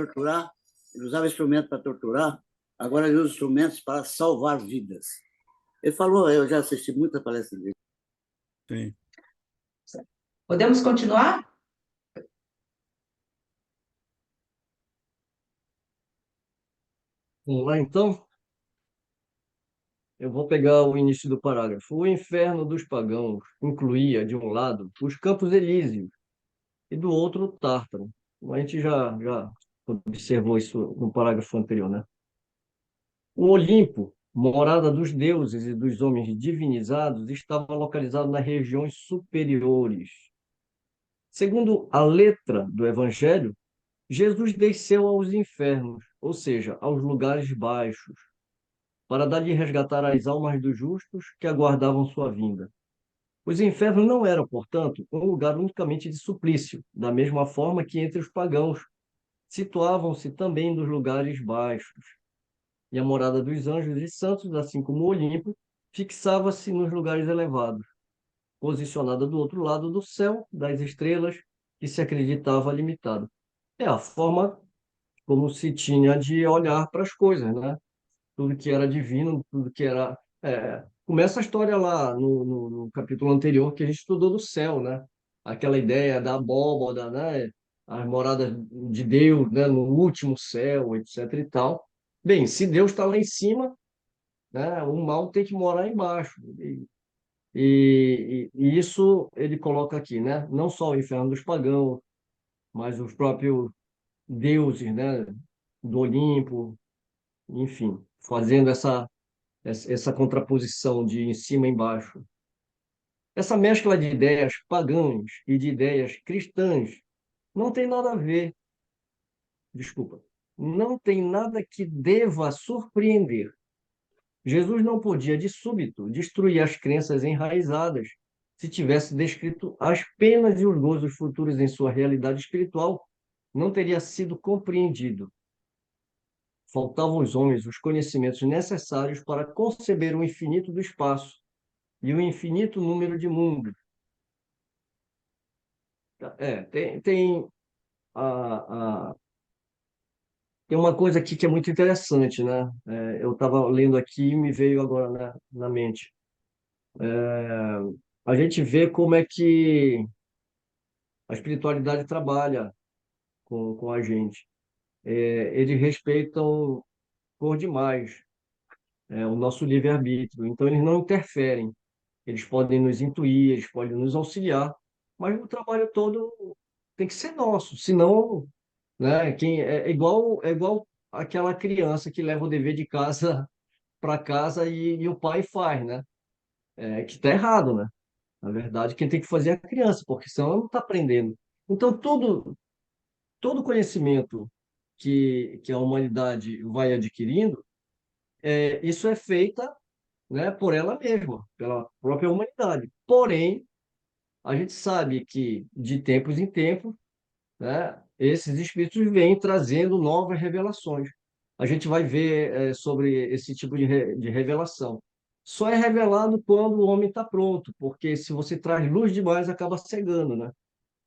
torturar, agora ele usa instrumentos para salvar vidas. Ele falou, eu já assisti muita palestra dele. Sim. Podemos continuar? Vamos lá, então? Eu vou pegar o início do parágrafo. O inferno dos pagãos incluía, de um lado, os Campos Elíseos e do outro, o Tártaro. A gente já observou isso no parágrafo anterior, né? O Olimpo, morada dos deuses e dos homens divinizados, estava localizado nas regiões superiores. Segundo a letra do Evangelho, Jesus desceu aos infernos, ou seja, aos lugares baixos, para dali resgatar as almas dos justos que aguardavam sua vinda. Os infernos não eram, portanto, um lugar unicamente de suplício, da mesma forma que entre os pagãos situavam-se também nos lugares baixos. E a morada dos anjos e santos, assim como o Olimpo, fixava-se nos lugares elevados, posicionada do outro lado do céu, das estrelas, que se acreditava limitado. É a forma como se tinha de olhar para as coisas, né? Tudo que era divino, tudo que era. Começa a história lá no capítulo anterior que a gente estudou do céu, né? Aquela ideia da abóbada, né? As moradas de Deus, né? No último céu, etc. e tal. Bem, se Deus está lá em cima, né? O mal tem que morar embaixo. E isso ele coloca aqui, né? Não só o inferno dos pagãos, mas os próprios deuses, né? Do Olimpo, enfim, fazendo essa contraposição de em cima e embaixo. Essa mescla de ideias pagãs e de ideias cristãs não tem nada a ver, desculpa, não tem nada que deva surpreender. Jesus não podia, de súbito, destruir as crenças enraizadas se tivesse descrito as penas e os gozos futuros em sua realidade espiritual, não teria sido compreendido. Faltavam aos homens os conhecimentos necessários para conceber o infinito do espaço e o infinito número de mundos. Tem, a, a, tem uma coisa aqui que é muito interessante, né? Eu estava lendo aqui e me veio agora na mente. A gente vê como é que a espiritualidade trabalha com a gente. Eles respeitam por demais, o nosso livre-arbítrio. Então, eles não interferem. Eles podem nos intuir, eles podem nos auxiliar, mas o trabalho todo tem que ser nosso, senão, né, é igual aquela criança que leva o dever de casa para casa e o pai faz, né? Que está errado, né? Na verdade, quem tem que fazer é a criança, porque senão ela não está aprendendo. Então, todo conhecimento que a humanidade vai adquirindo, isso é feita, né, por ela mesma, pela própria humanidade. Porém, a gente sabe que, de tempos em tempos, né, esses espíritos vêm trazendo novas revelações. A gente vai ver sobre esse tipo de revelação. Só é revelado quando o homem está pronto, porque se você traz luz demais, acaba cegando, né?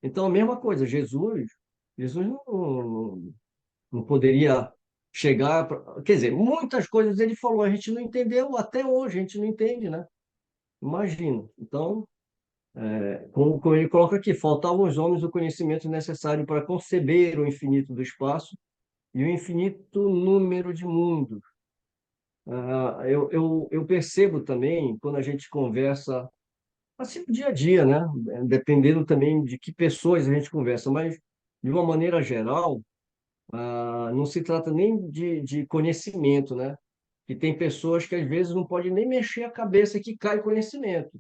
Então, a mesma coisa, Jesus não poderia chegar. Quer dizer, muitas coisas ele falou, a gente não entendeu, até hoje a gente não entende, né? Imagina. Então, como ele coloca aqui, faltavam aos homens o conhecimento necessário para conceber o infinito do espaço e o infinito número de mundos. Eu percebo também, quando a gente conversa, assim, no dia a dia, né? Dependendo também de que pessoas a gente conversa, mas, de uma maneira geral, não se trata nem de conhecimento, né? Que tem pessoas que, às vezes, não podem nem mexer a cabeça que cai conhecimento.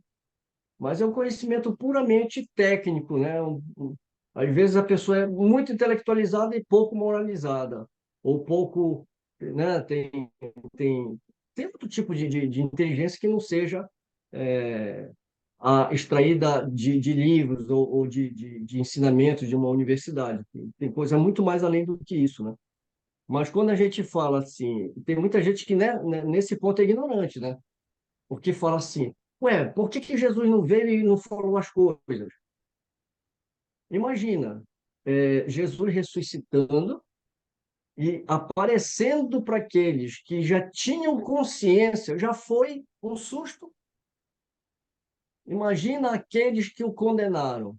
Mas é um conhecimento puramente técnico, né? Às vezes a pessoa é muito intelectualizada e pouco moralizada, ou pouco, né, tem, tem outro tipo de inteligência que não seja é, extraída de livros ou de ensinamentos de uma universidade. Tem coisa muito mais além do que isso, né? Mas quando a gente fala assim, tem muita gente que né, nesse ponto é ignorante, né? Porque fala assim, ué, por que que Jesus não veio e não falou as coisas? Imagina, Jesus ressuscitando e aparecendo para aqueles que já tinham consciência, já foi um susto. Imagina aqueles que o condenaram.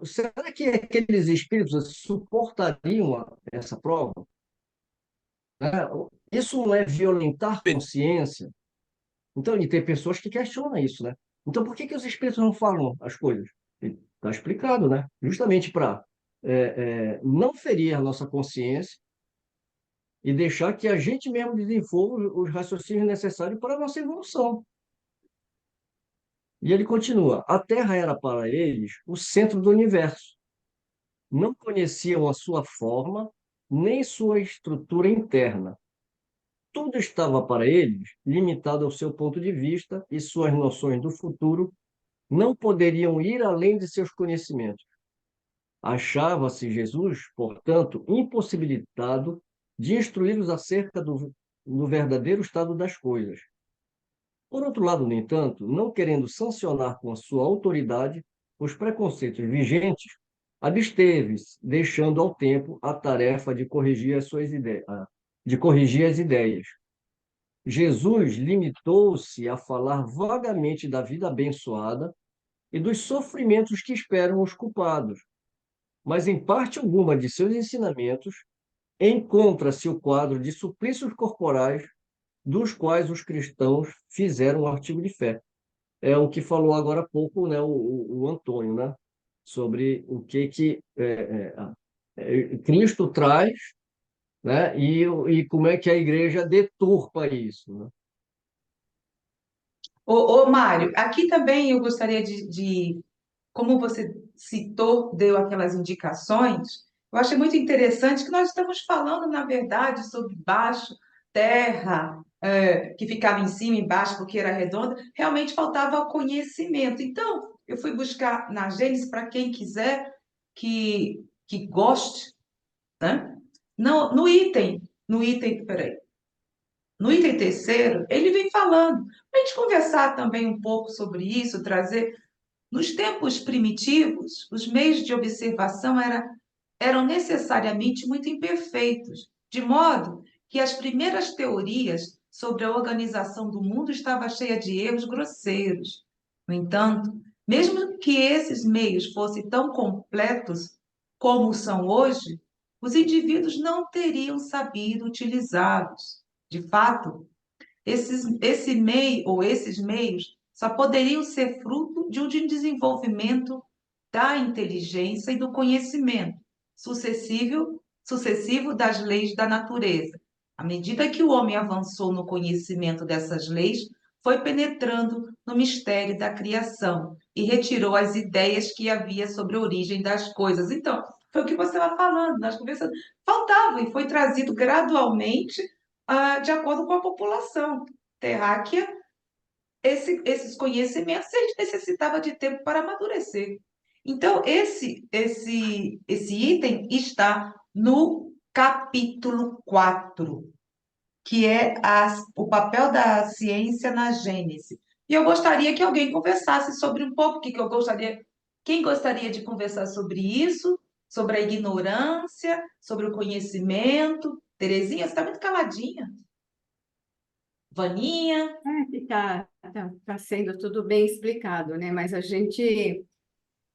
Será que aqueles espíritos suportariam essa prova? Né? Isso não é violentar consciência? Então, e tem pessoas que questionam isso, né? Então, por que que os espíritos não falam as coisas? Está explicado, né? Justamente para não ferir a nossa consciência e deixar que a gente mesmo desenvolva os raciocínios necessários para a nossa evolução. E ele continua: a Terra era para eles o centro do universo. Não conheciam a sua forma, nem sua estrutura interna. Tudo estava para eles limitado ao seu ponto de vista e suas noções do futuro não poderiam ir além de seus conhecimentos. Achava-se Jesus, portanto, impossibilitado de instruí-los acerca do verdadeiro estado das coisas. Por outro lado, no entanto, não querendo sancionar com a sua autoridade os preconceitos vigentes, absteve-se, deixando ao tempo a tarefa de corrigir as suas ideias, de corrigir as ideias. Jesus limitou-se a falar vagamente da vida abençoada e dos sofrimentos que esperam os culpados, mas em parte alguma de seus ensinamentos encontra-se o quadro de suplícios corporais dos quais os cristãos fizeram um artigo de fé. É o que falou agora há pouco, né, o Antônio, né, sobre o que Cristo traz, né, e como é que a igreja deturpa isso, né? Mário, aqui também eu gostaria como você citou, deu aquelas indicações, eu achei muito interessante que nós estamos falando, na verdade, sobre baixo, terra, que ficava em cima e embaixo porque era redonda, realmente faltava conhecimento. Então, eu fui buscar na Gênesis para quem quiser que goste, né? Peraí, no item terceiro, ele vem falando, para a gente conversar também um pouco sobre isso, trazer nos tempos primitivos, os meios de observação eram necessariamente muito imperfeitos, de modo que as primeiras teorias sobre a organização do mundo estavam cheias de erros grosseiros. No entanto, mesmo que esses meios fossem tão completos como são hoje, os indivíduos não teriam sabido utilizá-los. De fato, esses meios só poderiam ser fruto de um desenvolvimento da inteligência e do conhecimento sucessivo das leis da natureza. À medida que o homem avançou no conhecimento dessas leis, foi penetrando no mistério da criação e retirou as ideias que havia sobre a origem das coisas. Então, foi o que você estava falando, nós conversamos. Faltava e foi trazido gradualmente, de acordo com a população terráquea, esses conhecimentos, a gente necessitava de tempo para amadurecer. Então, esse item está no capítulo 4, que é o papel da ciência na Gênese. E eu gostaria que alguém conversasse sobre um pouco, quem gostaria de conversar sobre isso, sobre a ignorância, sobre o conhecimento. Terezinha, você está muito caladinha. Vaninha. Que tá sendo tudo bem explicado, né? Mas a gente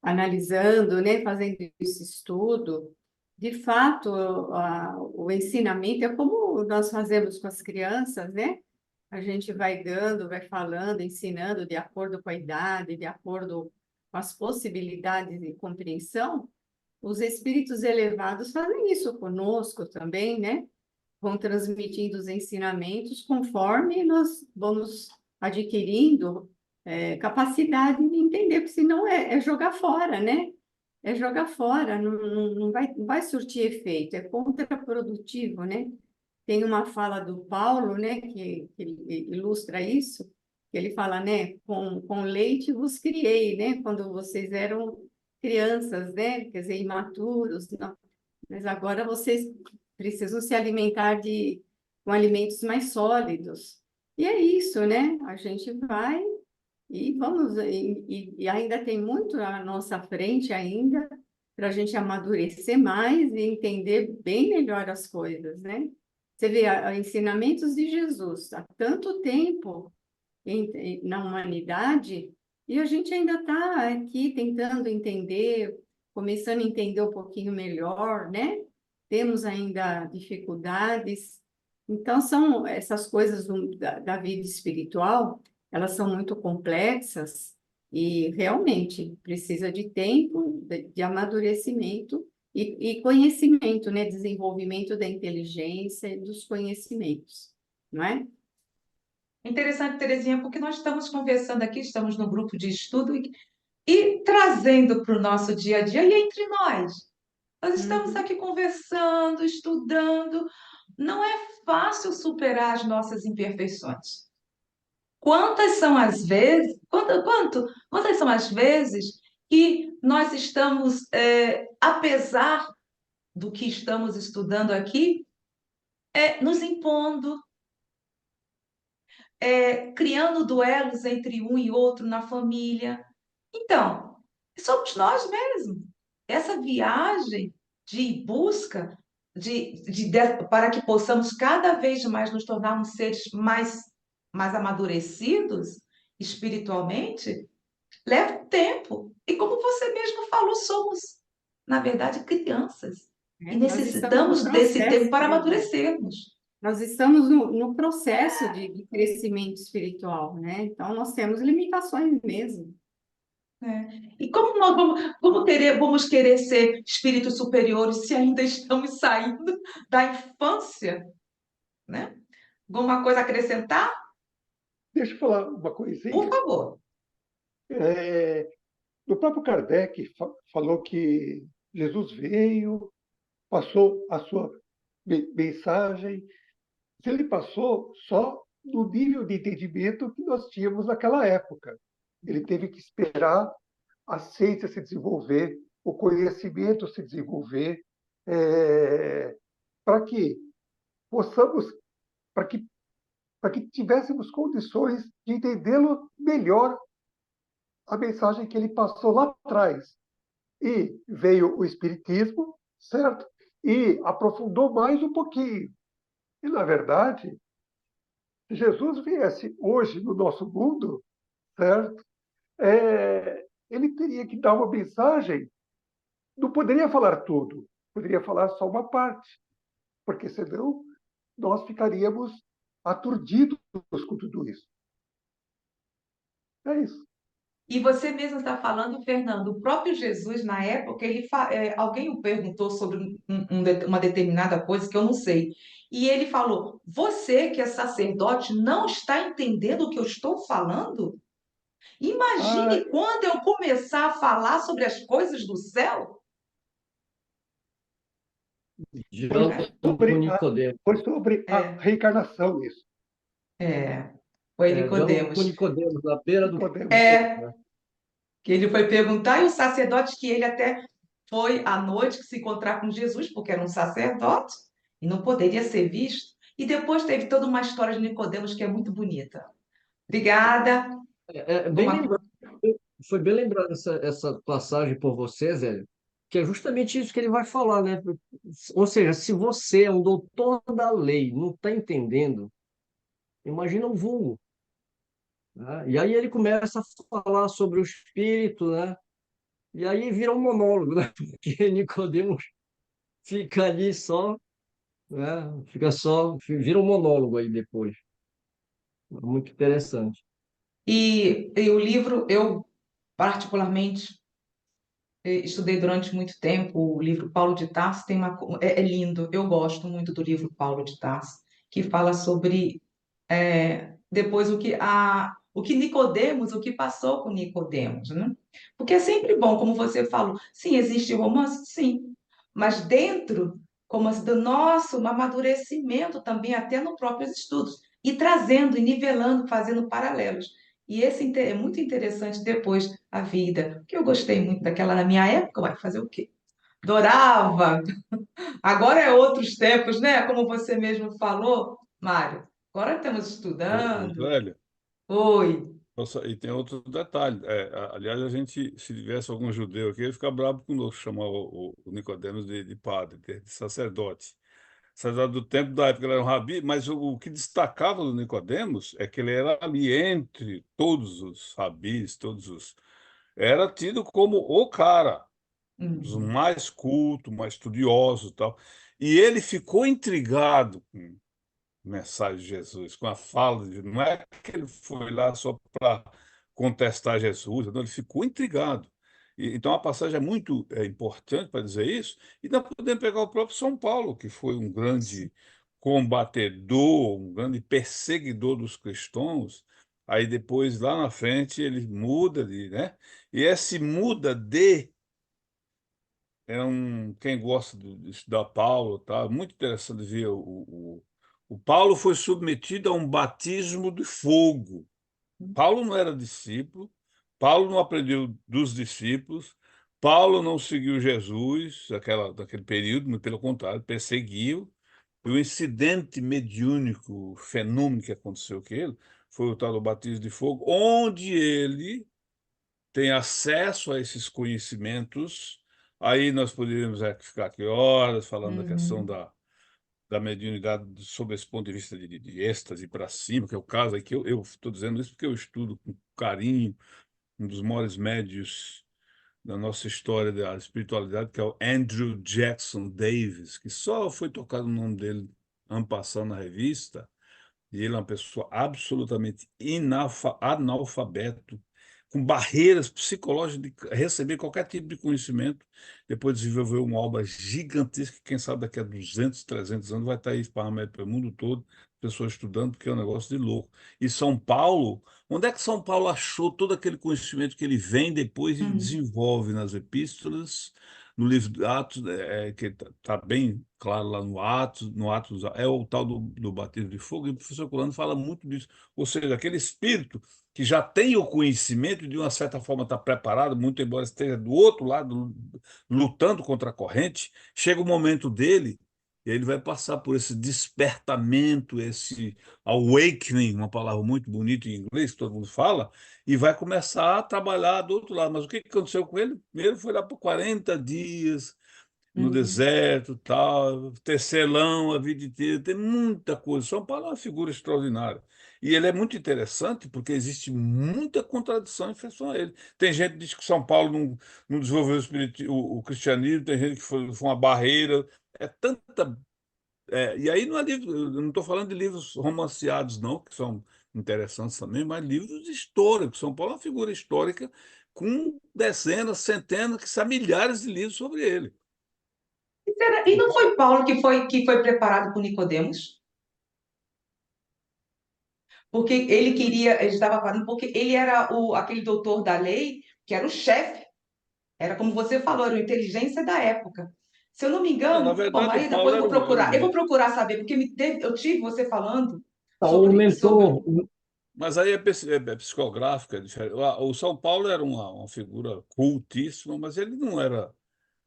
analisando, né, fazendo esse estudo, de fato, o ensinamento é como nós fazemos com as crianças, né? A gente vai dando, vai falando, ensinando de acordo com a idade, de acordo com as possibilidades de compreensão. Os espíritos elevados fazem isso conosco também, né? Vão transmitindo os ensinamentos conforme nós vamos adquirindo capacidade de entender, porque senão é jogar fora, né? É jogar fora, não vai surtir efeito, é contraprodutivo, né? Tem uma fala do Paulo, né, que ilustra isso, que ele fala, né, com leite vos criei, né, quando vocês eram crianças, né, quer dizer, imaturos, não, mas agora vocês precisam se alimentar com alimentos mais sólidos. E é isso, né? A gente vai e vamos, e ainda tem muito à nossa frente ainda para a gente amadurecer mais e entender bem melhor as coisas, né? Você vê ensinamentos de Jesus há tanto tempo na humanidade e a gente ainda está aqui tentando entender, começando a entender um pouquinho melhor, né? Temos ainda dificuldades. Então, são essas coisas da vida espiritual, elas são muito complexas e realmente precisa de tempo, de amadurecimento e conhecimento, né? Desenvolvimento da inteligência e dos conhecimentos, não é? Interessante, Terezinha, porque nós estamos conversando aqui, estamos no grupo de estudo e trazendo para o nosso dia a dia e entre nós. Nós estamos Uhum. aqui conversando, estudando. Não é fácil superar as nossas imperfeições. Quantas são as vezes, quantas são as vezes que nós estamos, apesar do que estamos estudando aqui, nos impondo, criando duelos entre um e outro na família. Então, somos nós mesmos. Essa viagem de busca para que possamos cada vez mais nos tornarmos seres mais amadurecidos espiritualmente, leva um tempo. E como você mesmo falou, somos, na verdade, crianças. E Nós estamos no necessitamos desse tempo processo, para né? amadurecermos. Nós estamos no processo de crescimento espiritual, né? Então, nós temos limitações mesmo. E como nós vamos querer ser espíritos superiores se ainda estamos saindo da infância, né? Alguma coisa a acrescentar? Deixa eu falar uma Por coisinha. favor. É, o próprio Kardec falou que Jesus veio, passou a sua mensagem. Se ele passou só no nível de entendimento que nós tínhamos naquela época. Ele teve que esperar a ciência se desenvolver, o conhecimento se desenvolver, para que possamos, para que tivéssemos condições de entendê-lo melhor, a mensagem que ele passou lá atrás. E veio o Espiritismo, certo? E aprofundou mais um pouquinho. E, na verdade, se Jesus viesse hoje no nosso mundo, certo? Ele teria que dar uma mensagem, não poderia falar tudo, poderia falar só uma parte, porque senão nós ficaríamos aturdidos com tudo isso. É isso. E você mesmo está falando, Fernando, o próprio Jesus, na época, alguém o perguntou sobre uma determinada coisa que eu não sei. E ele falou: Você que é sacerdote não está entendendo o que eu estou falando? Ah, Imagine quando eu começar a falar sobre as coisas do céu. foi Diálogo com sobre a, Nicodemos. foi sobre a É, reencarnação isso. foi Diálogo com Nicodemos. Nicodemos, na beira do Podemos. poço, É, né? que ele foi perguntar, e o sacerdote que ele até foi à noite se encontrar com Jesus, porque era um sacerdote, e não poderia ser visto. E depois teve toda uma história de Nicodemos que é muito bonita. Obrigada. Bem Uma... lembrado, foi bem lembrado essa passagem por você, Zé, que é justamente isso que ele vai falar, né? Ou seja, se você é um doutor da lei, não está entendendo, imagina um vulgo, né? E aí ele começa a falar sobre o espírito, né? E aí vira um monólogo, né? Porque Nicodemos fica ali só, né? Vira um monólogo aí depois. Muito interessante. E o livro, eu particularmente estudei durante muito tempo o livro Paulo de Tarso, é lindo, eu gosto muito do livro Paulo de Tarso, que fala sobre depois o que Nicodemos, o que passou com Nicodemos, né? Porque é sempre bom, como você falou, sim, existe romance, sim, mas dentro, como assim, do nosso amadurecimento também, até nos próprios estudos, e trazendo, e nivelando, fazendo paralelos. E esse é muito interessante depois a vida, que eu gostei muito daquela na minha época, vai fazer o quê? Adorava. Agora é outros tempos, né? Como você mesmo falou, Mário. Agora estamos Ô, estudando. Zélia, Oi. nossa, e tem outro detalhe. Aliás, a gente, se tivesse algum judeu aqui, ele fica bravo conosco, chamar o Nicodemos de padre, de sacerdote. Sacerdote do tempo da época, ele era um rabi, mas o que destacava do Nicodemos é que ele era ali entre todos os rabis, todos os. Era tido como o cara, um dos Uhum. mais cultos, mais estudiosos e tal. E ele ficou intrigado com mensagem de Jesus, com a fala de Jesus. Não é que ele foi lá só para contestar Jesus, não, ele ficou intrigado. Então a passagem é muito importante para dizer isso, e nós podemos pegar o próprio São Paulo, que foi um grande combatedor, um grande perseguidor dos cristãos. Aí depois, lá na frente, ele muda de, né? E esse muda de quem gosta de estudar Paulo, tá? Muito interessante ver o Paulo foi submetido a um batismo de fogo. Paulo não era discípulo, Paulo não aprendeu dos discípulos, Paulo não seguiu Jesus daquele período, muito pelo contrário, perseguiu. E o incidente mediúnico, fenômeno que aconteceu com ele, foi o tal do batismo de fogo, onde ele tem acesso a esses conhecimentos. Aí nós poderíamos ficar aqui horas falando da questão Uhum. da mediunidade sob esse ponto de vista de êxtase para cima, que é o caso aí que eu estou dizendo isso porque eu estudo com carinho um dos maiores médios da nossa história da espiritualidade, que é o Andrew Jackson Davis, que só foi tocado o nome dele ano passado na revista, e ele é uma pessoa absolutamente analfabeto, com barreiras psicológicas de receber qualquer tipo de conhecimento. Depois desenvolveu uma obra gigantesca, que quem sabe daqui a 200, 300 anos vai estar aí esparramado pelo mundo todo, pessoas estudando, porque é um negócio de louco. E São Paulo, onde é que São Paulo achou todo aquele conhecimento que ele vem depois e Uhum. desenvolve nas epístolas, no livro de Atos, que está bem claro lá no Atos, é o tal do batismo de fogo, e o professor Colano fala muito disso. Ou seja, aquele espírito que já tem o conhecimento e de uma certa forma está preparado, muito embora esteja do outro lado, lutando contra a corrente, chega o momento dele e ele vai passar por esse despertamento, esse awakening, uma palavra muito bonita em inglês, que todo mundo fala, e vai começar a trabalhar do outro lado. Mas o que aconteceu com ele? Primeiro foi lá por 40 dias, no Uhum. deserto, tal, tecelão a vida inteira, tem muita coisa. São Paulo é uma figura extraordinária. E ele é muito interessante porque existe muita contradição em relação a ele. Tem gente que diz que São Paulo não desenvolveu o cristianismo, tem gente que foi uma barreira. É tanta. E aí não é livro, eu não estou falando de livros romanceados, não, que são interessantes também, mas livros históricos. São Paulo é uma figura histórica com dezenas, centenas, que são milhares de livros sobre ele. E não foi Paulo que foi preparado por Nicodemos? Porque ele queria, ele estava falando, porque ele era aquele doutor da lei, que era o chefe, era como você falou, era a inteligência da época. Se eu não me Na engano, bom, verdade, o aí depois Paulo era um eu vou médico. procurar saber, porque eu tive você falando O sobre. mentor, Mas aí é psicográfico, é diferente. O São Paulo era uma figura cultíssima, mas ele não era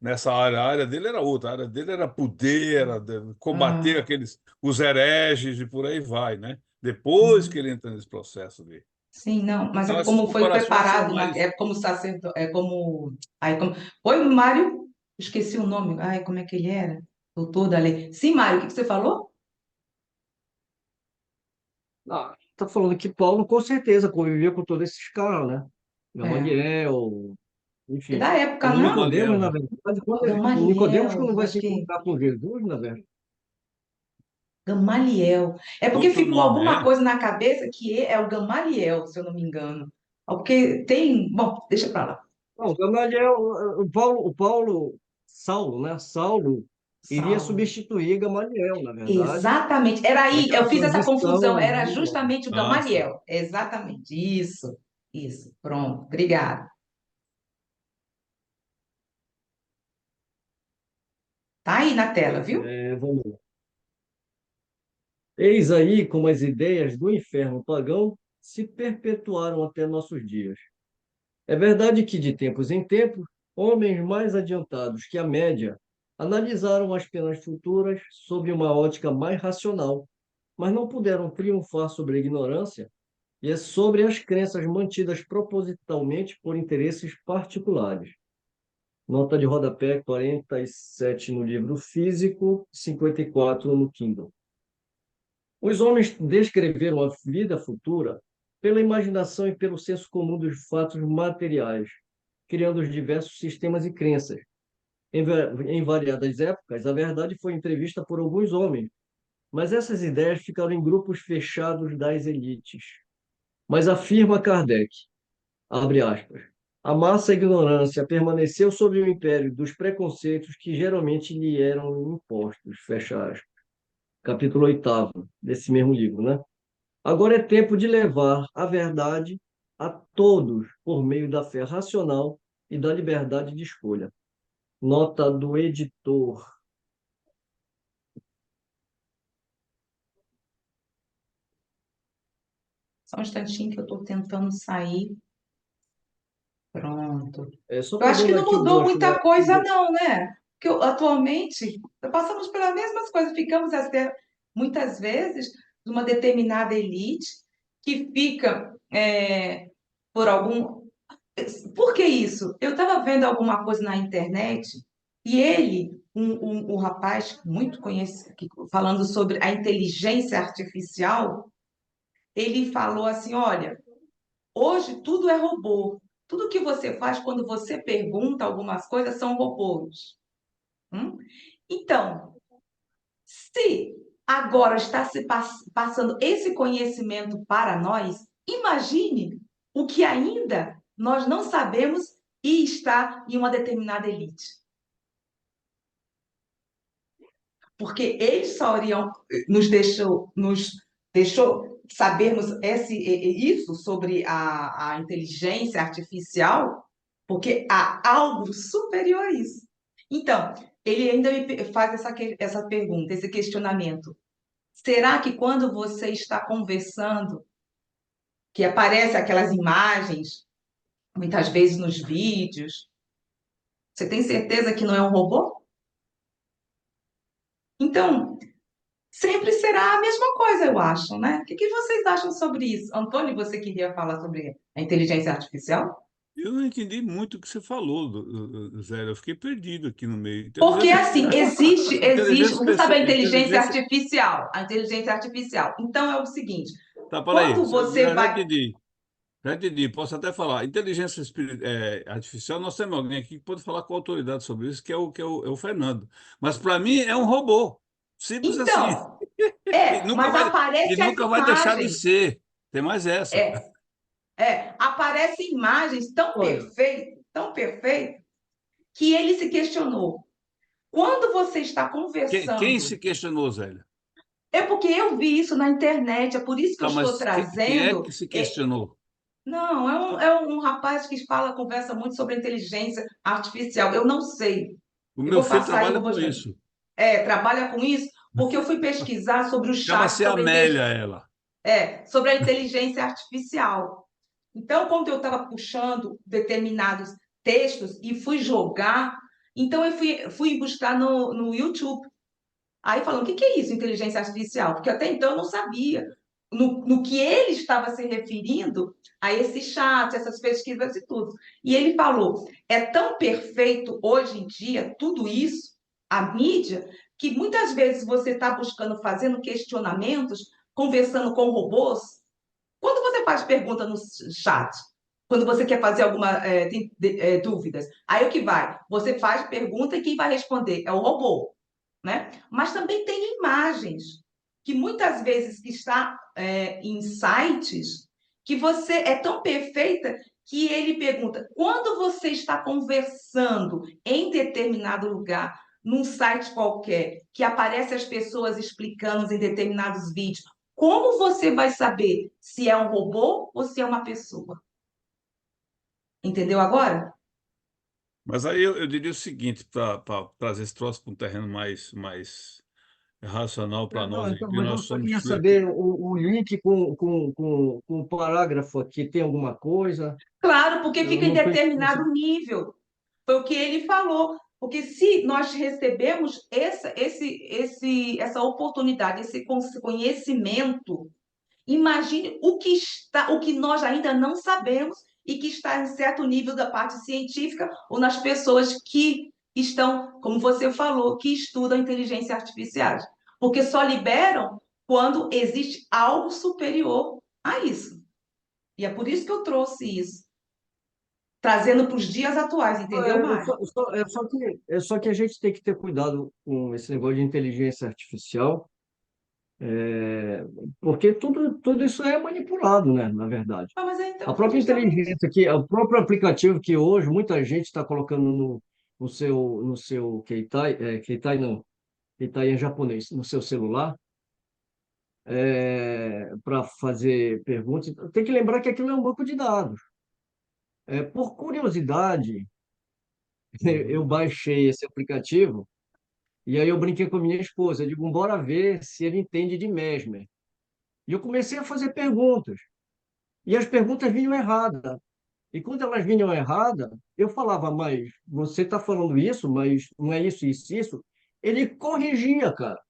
nessa área. A área dele era outra. A área dele era poder, era combater Ah, os hereges e por aí vai, né? Depois que uhum. ele entra nesse processo de. Sim, não, mas Então, é essas como foi comparações são preparado, mais. é como sacerdote, é como. Ai, como. Oi, Mário? Esqueci o nome. Ai, como é que ele era? Doutor da lei. Sim, Mário, o que que você falou? está falando que Paulo com certeza convivia com todos esses caras, né? É. Gamaliel, É enfim. da época, O não? Nicodemos, Gamaliel, na né? verdade, o Nicodemos, Gamaliel, quando vai acho se que. encontrar com Jesus, na verdade, Gamaliel. É porque Outro ficou nome, alguma é? coisa na cabeça que é o Gamaliel, se eu não me engano. Porque tem. Bom, deixa pra lá. não, Gamaliel, Saulo, né? Saulo iria Saulo. substituir Gamaliel, na verdade, Exatamente. Era aí, eu naquela fiz essa confusão, transição era do homem. justamente o Ah, sim. Gamaliel. Exatamente. Isso. Pronto. Obrigada. Tá aí na tela, viu? Vamos lá. Eis aí como as ideias do inferno pagão se perpetuaram até nossos dias. É verdade que, de tempos em tempos, homens mais adiantados que a média analisaram as penas futuras sob uma ótica mais racional, mas não puderam triunfar sobre a ignorância e sobre as crenças mantidas propositalmente por interesses particulares. Nota de rodapé 47 no livro físico, 54 no Kindle. Os homens descreveram a vida futura pela imaginação e pelo senso comum dos fatos materiais, criando os diversos sistemas e crenças. Em variadas épocas, a verdade foi entrevista por alguns homens, mas essas ideias ficaram em grupos fechados das elites. Mas afirma Kardec, abre aspas, a massa ignorância permaneceu sob o império dos preconceitos que geralmente lhe eram impostos, fecha aspas. Capítulo 8º desse mesmo livro, né? Agora é tempo de levar a verdade a todos por meio da fé racional e da liberdade de escolha. Nota do editor. Só um instantinho que eu estou tentando sair. Pronto. Só Eu acho que pegando não aqui o mudou gancho, né? muita coisa, não, né? Porque atualmente passamos pelas mesmas coisas, ficamos até muitas vezes numa determinada elite que fica por algum. Por que isso? Eu estava vendo alguma coisa na internet e ele, um rapaz muito conhecido, falando sobre a inteligência artificial, ele falou assim: olha, hoje tudo é robô. Tudo que você faz quando você pergunta algumas coisas são robôs. Hum? Então, se agora está se passando esse conhecimento para nós, imagine o que ainda nós não sabemos e está em uma determinada elite. Porque eles só nos deixou sabermos isso sobre a inteligência artificial, porque há algo superior a isso. Então, ele ainda me faz essa pergunta, esse questionamento. Será que quando você está conversando, que aparecem aquelas imagens, muitas vezes nos vídeos, você tem certeza que não é um robô? Então, sempre será a mesma coisa, eu acho, né? O que vocês acham sobre isso? Antônio, você queria falar sobre a inteligência artificial? Eu não entendi muito o que você falou, Zé. Eu fiquei perdido aqui no meio. Porque, assim, existe, Inteligência, você sabe a inteligência inteligência. artificial? A inteligência artificial. Então, é o seguinte, Tá, peraí. quando você Já vai... entendi. Já entendi. Posso até falar. Inteligência artificial, nós temos alguém aqui que pode falar com autoridade sobre isso, que é o Fernando. Mas para mim é um robô. Simples assim. Então, E nunca mas vai, e aparecem as nunca vai deixar de imagens. ser. Tem mais essa. Aparecem imagens Olha, tão perfeitas, que ele se questionou. Quando você está Quem se conversando, questionou, Zé? é porque eu vi isso na internet, é por isso que eu Tá, estou mas quem é trazendo. que se questionou? Não, é um rapaz que conversa muito sobre a inteligência artificial. Eu não sei. O Eu meu vou filho passar e trabalha vou com mostrar. isso. Trabalha com isso, porque eu fui pesquisar sobre o chat, Chama-se Amélia, ela. sobre a inteligência artificial. Então, quando eu estava puxando determinados textos e fui jogar, então eu fui buscar no YouTube. Aí falando, o que é isso, inteligência artificial? Porque até então eu não sabia no que ele estava se referindo a esse chat, essas pesquisas e tudo. E ele falou, é tão perfeito hoje em dia, tudo isso, a mídia, que muitas vezes você está buscando, fazendo questionamentos, conversando com robôs. Quando você faz pergunta no chat, quando você quer fazer alguma dúvidas, aí o que vai? Você faz pergunta e quem vai responder é o robô, né? Mas também tem imagens que muitas vezes que está em sites que você é tão perfeita que ele pergunta: quando você está conversando em determinado lugar, num site qualquer, que aparece as pessoas explicando em determinados vídeos, como você vai saber se é um robô ou se é uma pessoa? Entendeu agora? Mas aí eu diria o seguinte, para trazer esse troço para um terreno mais racional para Não, nós aqui, então, que mas eu nós só somos queria saber o link com o parágrafo aqui, tem alguma coisa? Claro, porque Eu fica em não estou determinado nível. Foi o que ele falou. Porque se nós recebemos essa oportunidade, esse conhecimento, imagine o que nós ainda não sabemos e que está em certo nível da parte científica ou nas pessoas que estão, como você falou, que estudam inteligência artificial. Porque só liberam quando existe algo superior a isso. E é por isso que eu trouxe isso, trazendo para os dias atuais, entendeu, Mário? É só que a gente tem que ter cuidado com esse negócio de inteligência artificial, porque tudo isso é manipulado, né, na verdade. Ah, mas é A então, foi própria justamente. inteligência que, o próprio aplicativo que hoje muita gente está colocando no seu Keitai, Keitai não, Keitai é japonês, no seu celular, para fazer perguntas. Tem que lembrar que aquilo é um banco de dados. Por curiosidade, eu Uhum. baixei esse aplicativo e aí eu brinquei com a minha esposa. Eu digo, bora ver se ele entende de Mesmer. E eu comecei a fazer perguntas. E as perguntas vinham erradas. E quando elas vinham erradas, eu falava, mas você está falando isso, mas não é isso, isso, isso. Ele corrigia, cara.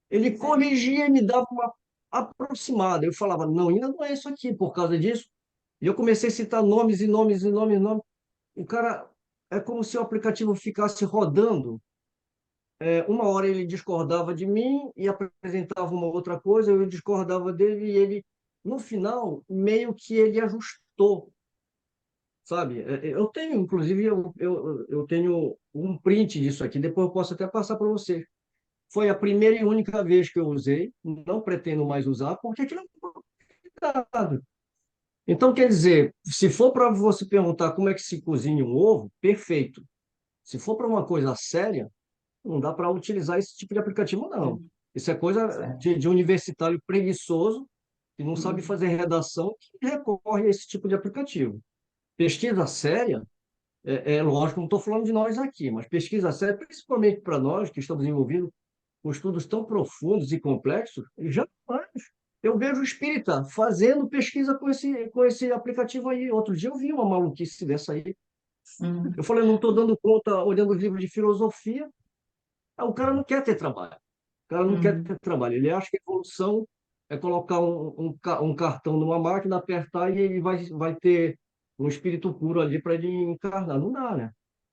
Ele corrigia e me dava uma aproximada. Eu falava, não, ainda não é isso aqui, por causa disso. E eu comecei a citar nomes e nomes e nomes e nomes. O cara, é como se o aplicativo ficasse rodando. Uma hora ele discordava de mim e apresentava uma outra coisa, eu discordava dele e ele, no final, meio que ele ajustou, sabe? Eu tenho, inclusive, eu tenho um print disso aqui, depois eu posso até passar para você. Foi a primeira e única vez que eu usei, não pretendo mais usar, porque aquilo é complicado. Então, quer dizer, se for para você perguntar como é que se cozinha um ovo, perfeito. Se for para uma coisa séria, não dá para utilizar esse tipo de aplicativo, não. Isso é coisa Certo. de universitário preguiçoso que não sabe Hum. fazer redação que recorre a esse tipo de aplicativo. Pesquisa séria, lógico, não estou falando de nós aqui, mas pesquisa séria, principalmente para nós que estamos envolvidos com estudos tão profundos e complexos, jamais. Eu vejo o espírita fazendo pesquisa com esse aplicativo aí. Outro dia eu vi uma maluquice dessa aí. Hum. Eu falei, não estou dando conta, olhando os livros de filosofia. O cara não quer ter trabalho. O cara não quer Hum. ter trabalho. Ele acha que a evolução é colocar um cartão numa máquina, apertar e ele vai ter um espírito puro ali para ele encarnar. Não dá, né?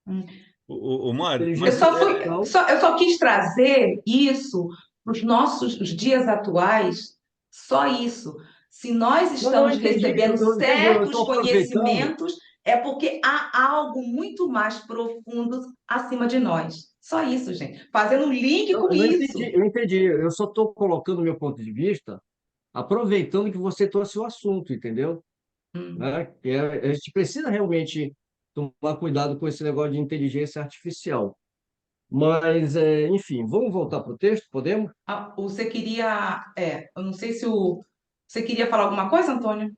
Hum. O Mário, Eu mas Inteligência só fui, artificial. eu só quis trazer isso para os nossos os dias atuais, só isso. Se nós Não, não, eu estamos entendi. recebendo Eu entendi. Eu certos estou aproveitando. conhecimentos, é porque há algo muito mais profundo acima de nós. Só isso, gente. Fazendo um link Eu, com eu não entendi. isso. Eu entendi. Eu só estou colocando o meu ponto de vista, aproveitando que você trouxe o assunto, entendeu? Hum. Né? A gente precisa realmente tomar cuidado com esse negócio de inteligência artificial. Mas, enfim, vamos voltar para o texto, podemos? Ah, você queria, eu não sei se você queria falar alguma coisa, Antônio,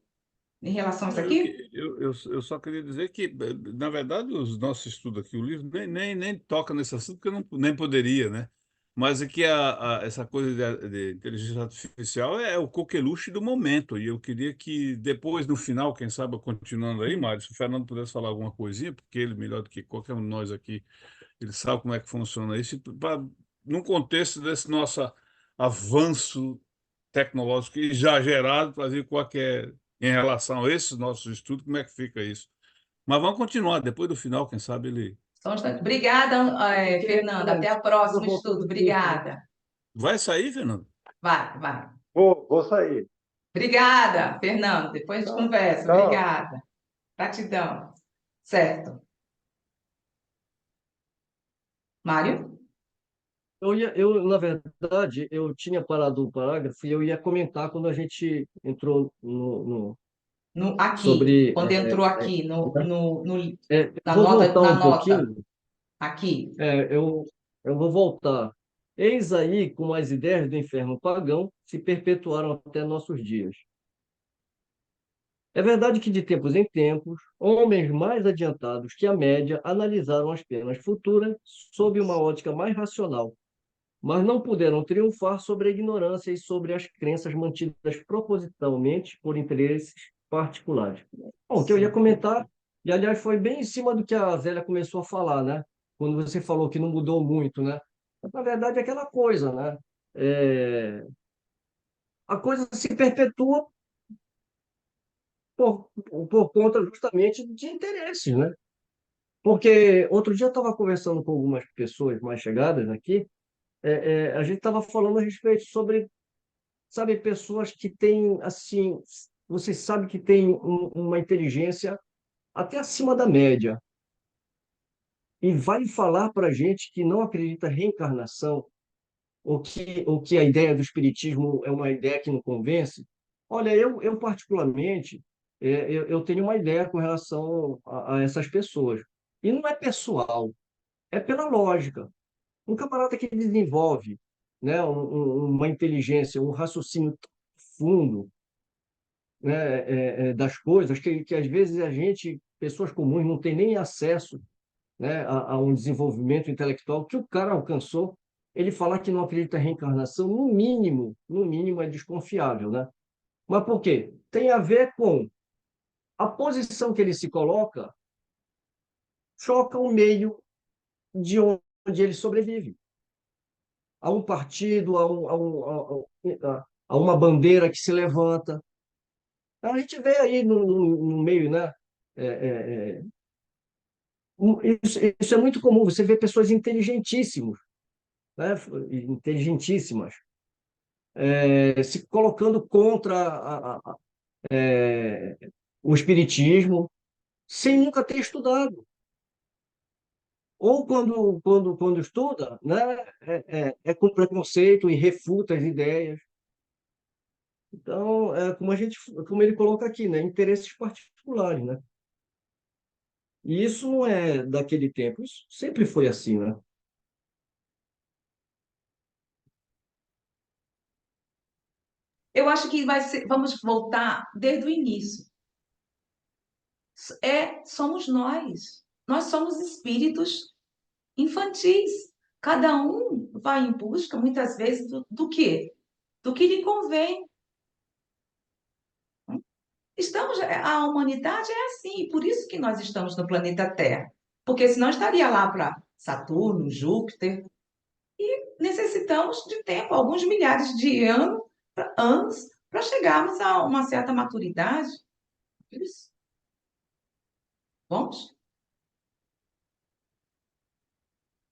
em relação a isso aqui? eu só queria dizer que, na verdade, os nossos estudos aqui, o livro nem toca nesse assunto, porque não, nem poderia, né? Mas é que essa coisa de inteligência artificial é o coqueluche do momento, e eu queria que depois, no final, quem sabe, continuando aí, Mário, se o Fernando pudesse falar alguma coisinha, porque ele, melhor do que qualquer um de nós aqui, ele sabe como é que funciona isso, num contexto desse nosso avanço tecnológico exagerado, para ver qual que é, em relação a esses nossos estudos, como é que fica isso. Mas vamos continuar, depois do final, quem sabe ele Só um instante. Obrigada, Porque, Fernanda. Até a deixa eu próxima voltar estudo. no texto, né? Obrigada. vai sair, Fernando. Vai, vai. Vou sair. Obrigada, Fernando. Depois a gente Tá? conversa. Tchau. Obrigada. Gratidão. Certo. Mário? Na verdade, eu tinha parado o parágrafo e eu ia comentar quando a gente entrou Aqui, sobre. quando entrou É, aqui vou na voltar um nota, pouquinho. aqui. Eu Eu vou voltar. Eis aí como as ideias do inferno pagão se perpetuaram até nossos dias. É verdade que, de tempos em tempos, homens mais adiantados que a média analisaram as penas futuras sob uma ótica mais racional, mas não puderam triunfar sobre a ignorância e sobre as crenças mantidas propositalmente por interesses particulares. Bom, o que eu ia Sim. comentar, e aliás foi bem em cima do que a Zélia começou a falar, né? Quando você falou que não mudou muito, né? Na verdade, é aquela coisa, né? É, a coisa se perpetua por, por conta justamente de interesses, né? Porque outro dia eu estava conversando com algumas pessoas mais chegadas aqui, a gente estava falando a respeito sobre, sabe, pessoas que têm, assim, você sabe que tem uma inteligência até acima da média, e vai falar para a gente que não acredita em reencarnação, ou que a ideia do espiritismo é uma ideia que não convence. Olha, eu particularmente, eu tenho uma ideia com relação a essas pessoas. E não é pessoal, é pela lógica. Um camarada que desenvolve, né, uma inteligência, um raciocínio fundo, né, das coisas que às vezes a gente, pessoas comuns, não tem nem acesso, né, a um desenvolvimento intelectual que o cara alcançou. Ele falar que não acredita em reencarnação, no mínimo é desconfiável, né? Mas por quê? Tem a ver com a posição que ele se coloca, choca o meio de onde ele sobrevive. A um partido, a uma bandeira que se levanta. A gente vê aí no meio, né? É, é, é, isso é muito comum. Você vê pessoas inteligentíssimas, né? Inteligentíssimas, se colocando contra o espiritismo, sem nunca ter estudado. Ou quando estuda, né? É com preconceito e refuta as ideias. Então, como ele coloca aqui, né? Interesses particulares, né? E isso não é daquele tempo, isso sempre foi assim, né? Eu acho que vamos voltar desde o início. Somos nós. Nós somos espíritos infantis. Cada um vai em busca, muitas vezes, do quê? Do que lhe convém. A humanidade é assim, e por isso que nós estamos no planeta Terra. Porque senão estaria lá para Saturno, Júpiter. Necessitamos de tempo, alguns milhares de anos, para chegarmos a uma certa maturidade. Isso. Vamos?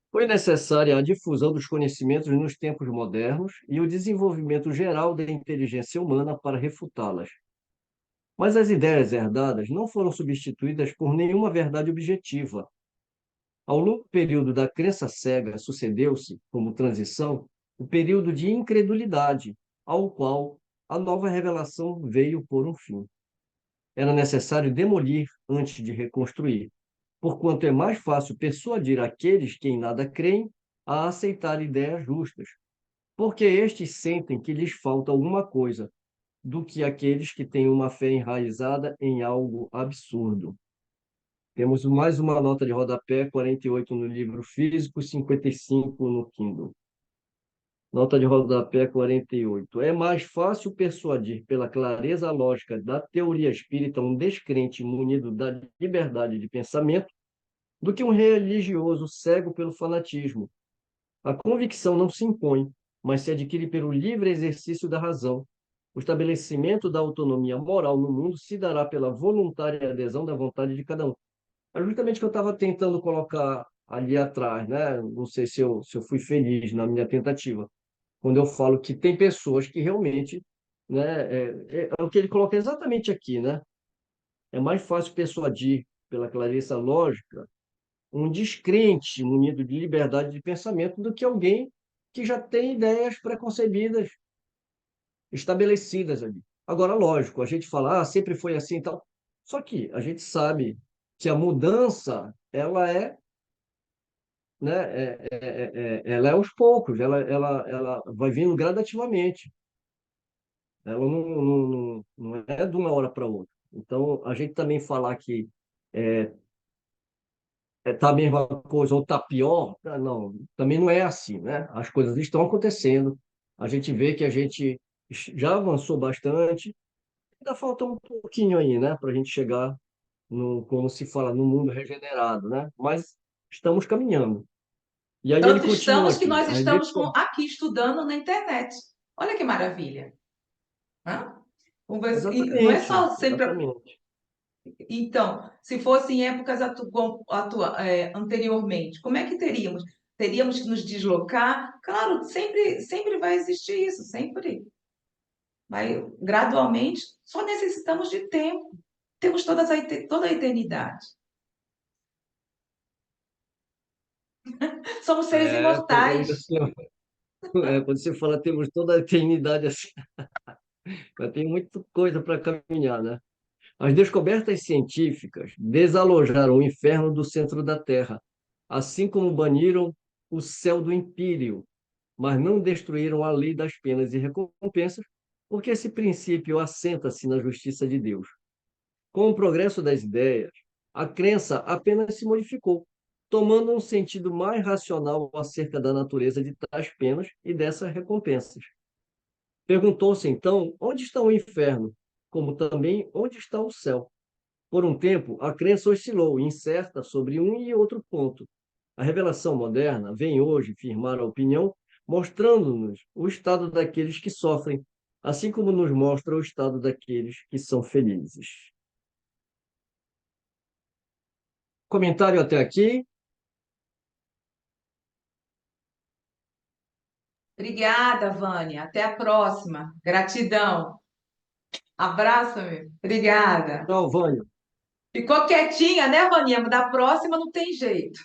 Foi necessária a difusão dos conhecimentos nos tempos modernos e o desenvolvimento geral da inteligência humana para refutá-las. Mas as ideias herdadas não foram substituídas por nenhuma verdade objetiva. Ao longo período da crença cega, sucedeu-se, como transição, o período de incredulidade, ao qual a nova revelação veio por um fim. Era necessário demolir antes de reconstruir, porquanto é mais fácil persuadir aqueles que em nada creem a aceitar ideias justas, porque estes sentem que lhes falta alguma coisa, do que aqueles que têm uma fé enraizada em algo absurdo. Temos mais uma nota de rodapé, 48 no livro físico, 55 no Kindle. Nota de rodapé 48. É mais fácil persuadir pela clareza lógica da teoria espírita um descrente munido da liberdade de pensamento do que um religioso cego pelo fanatismo. A convicção não se impõe, mas se adquire pelo livre exercício da razão. O estabelecimento da autonomia moral no mundo se dará pela voluntária adesão da vontade de cada um. É justamente o que eu estava tentando colocar ali atrás, né? Não sei se eu fui feliz na minha tentativa, quando eu falo que tem pessoas que realmente, né? É o que ele coloca exatamente aqui, né? É mais fácil persuadir pela clareza lógica um descrente munido de liberdade de pensamento do que alguém que já tem ideias preconcebidas, estabelecidas ali. Agora, lógico, a gente fala, sempre foi assim e tal. Só que a gente sabe que a mudança, ela é né, ela é aos poucos, ela vai vindo gradativamente. Ela não é de uma hora para outra. Então, a gente também falar que tá a mesma coisa ou tá pior, não, também não é assim, né? As coisas estão acontecendo, a gente vê que a gente já avançou bastante, ainda falta um pouquinho aí, né, para a gente chegar no, como se fala, no mundo regenerado, né? Mas estamos caminhando. E aí ele Tanto continua estamos que aqui. nós estamos aqui estudando na internet. Olha que maravilha. Hã? E não é Exatamente, só sempre. exatamente. Então, se fosse em épocas anteriormente, como é que teríamos? Teríamos que nos deslocar? Claro, sempre vai existir isso, sempre. Vai, gradualmente, só necessitamos de tempo. Temos toda a eternidade. Somos seres imortais. Quando você fala temos toda a eternidade assim, mas tem muita coisa para caminhar, né? As descobertas científicas desalojaram o inferno do centro da Terra, assim como baniram o céu do império, mas não destruíram a lei das penas e recompensas, porque esse princípio assenta-se na justiça de Deus. Com o progresso das ideias, a crença apenas se modificou, tomando um sentido mais racional acerca da natureza de tais penas e dessas recompensas. Perguntou-se então onde está o inferno, como também onde está o céu. Por um tempo, a crença oscilou, incerta sobre um e outro ponto. A revelação moderna vem hoje firmar a opinião, mostrando-nos o estado daqueles que sofrem, assim como nos mostra o estado daqueles que são felizes. Comentário até aqui. Obrigada, Vânia. Até a próxima. Gratidão. Abraço-me. Obrigada. Tchau, Vânia. Ficou quietinha, né, Vaninha? Da próxima não tem jeito.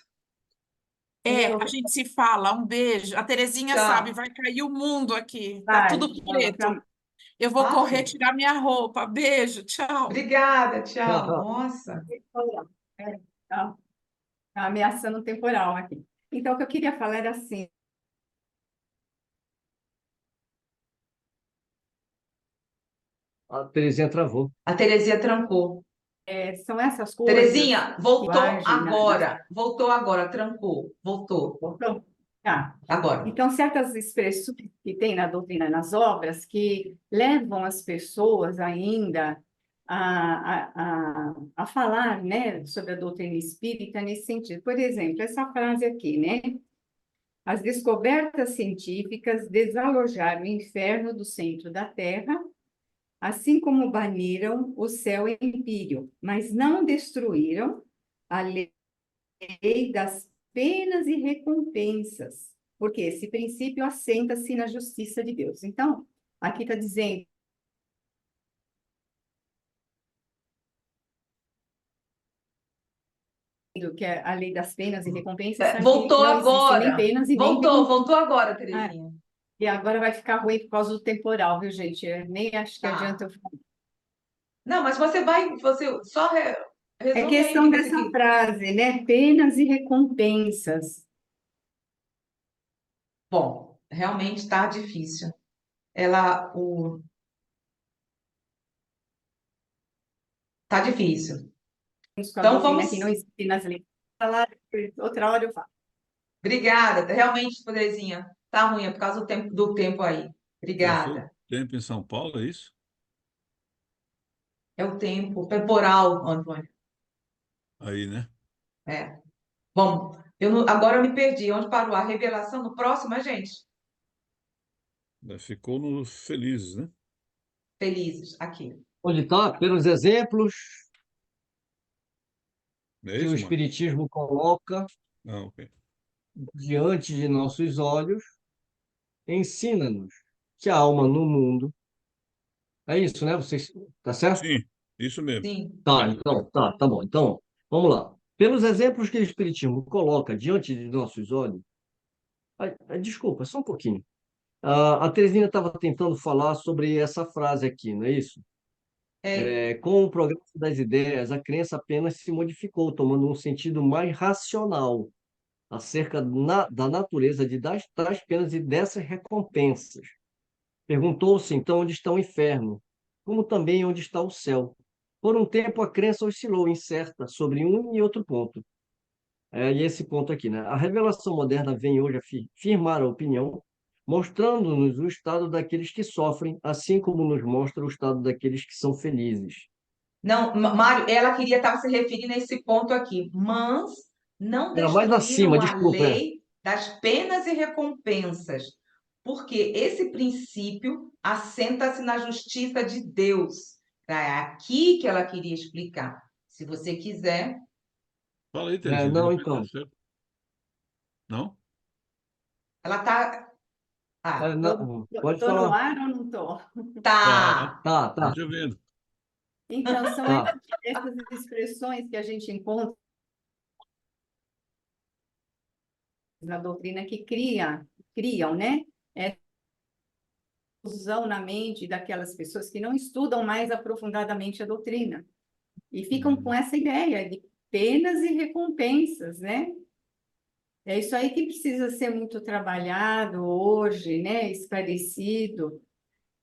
A gente se fala. Um beijo. A Terezinha sabe, Tchau. vai cair o mundo aqui. Tá Vai, tudo fala preto. pra... Eu vou Ah, correr sim. tirar minha roupa. Beijo, tchau. Obrigada, tchau. Tchau. Nossa. Tá, tá ameaçando um temporal aqui. Então, o que eu queria falar era assim, A Terezinha travou. A Terezinha trancou. são essas coisas Terezinha, que voltou agem agora. Voltou agora, trancou. Voltou. Então, tá. Agora. Então, certas expressões que tem na doutrina, nas obras, que levam as pessoas ainda a falar, né, sobre a doutrina espírita nesse sentido. Por exemplo, essa frase aqui, né? As descobertas científicas desalojaram o inferno do centro da Terra, assim como baniram o céu empírio, mas não destruíram a lei das penas e recompensas, porque esse princípio assenta-se na justiça de Deus. Então, aqui está dizendo que a lei das penas e recompensas aqui Voltou não existem nem agora. penas e nem Voltou, recompensas. voltou agora, Terezinha. E agora vai ficar ruim por causa do temporal, viu, gente? Eu nem acho que adianta Tá. eu falar. Não, mas você só É resume aí o questão que você dessa quis. frase, né? Penas e recompensas. Bom, realmente está difícil. Ela, tá difícil. Com a Então doutrina vamos. que não existe nas leis. Falar, outra hora eu falo. Obrigada. Realmente, Terezinha, tá ruim, é por causa do tempo aí. Passou Obrigada. tempo em São Paulo, é isso? É o tempo temporal, Antônio. Aí, né? É. Bom, agora eu me perdi. Onde parou a revelação? No próximo, gente? Ficou no Felizes, né? Felizes, aqui. Onde está? Pelos exemplos Não é que o isso, mano? Espiritismo coloca Ah, ok. diante de nossos olhos, ensina-nos que a alma no mundo. É isso, né? Vocês, tá certo? Sim, isso mesmo. Sim. Tá, então, tá bom. Então, vamos lá. Pelos exemplos que o Espiritismo coloca diante de nossos olhos, desculpa, só um pouquinho. A Terezinha estava tentando falar sobre essa frase aqui, não é isso? É, Com o progresso das ideias, a crença apenas se modificou, tomando um sentido mais racional, acerca da natureza de tais penas e dessas recompensas. Perguntou-se, então, onde está o inferno, como também onde está o céu. Por um tempo, a crença oscilou incerta sobre um e outro ponto. E esse ponto aqui, né? A revelação moderna vem hoje a firmar a opinião, mostrando-nos o estado daqueles que sofrem, assim como nos mostra o estado daqueles que são felizes. Não, Mário, ela queria estar se referindo a esse ponto aqui, mas não Era mais acima, destruíram a desculpa. lei das penas e recompensas, porque esse princípio assenta-se na justiça de Deus. É aqui que ela queria explicar. Se você quiser, Fala aí, Terezinha, de Não, repente tá então. certo. Não? ela tá. Ah, Pode Tô no falar. ar ou não tô? Tá, tá. Tá. te ouvindo. Então, são Tá. essas expressões que a gente encontra na doutrina que criam, né? Essa ilusão na mente daquelas pessoas que não estudam mais aprofundadamente a doutrina e ficam com essa ideia de penas e recompensas, né? É isso aí que precisa ser muito trabalhado hoje, né? Esclarecido,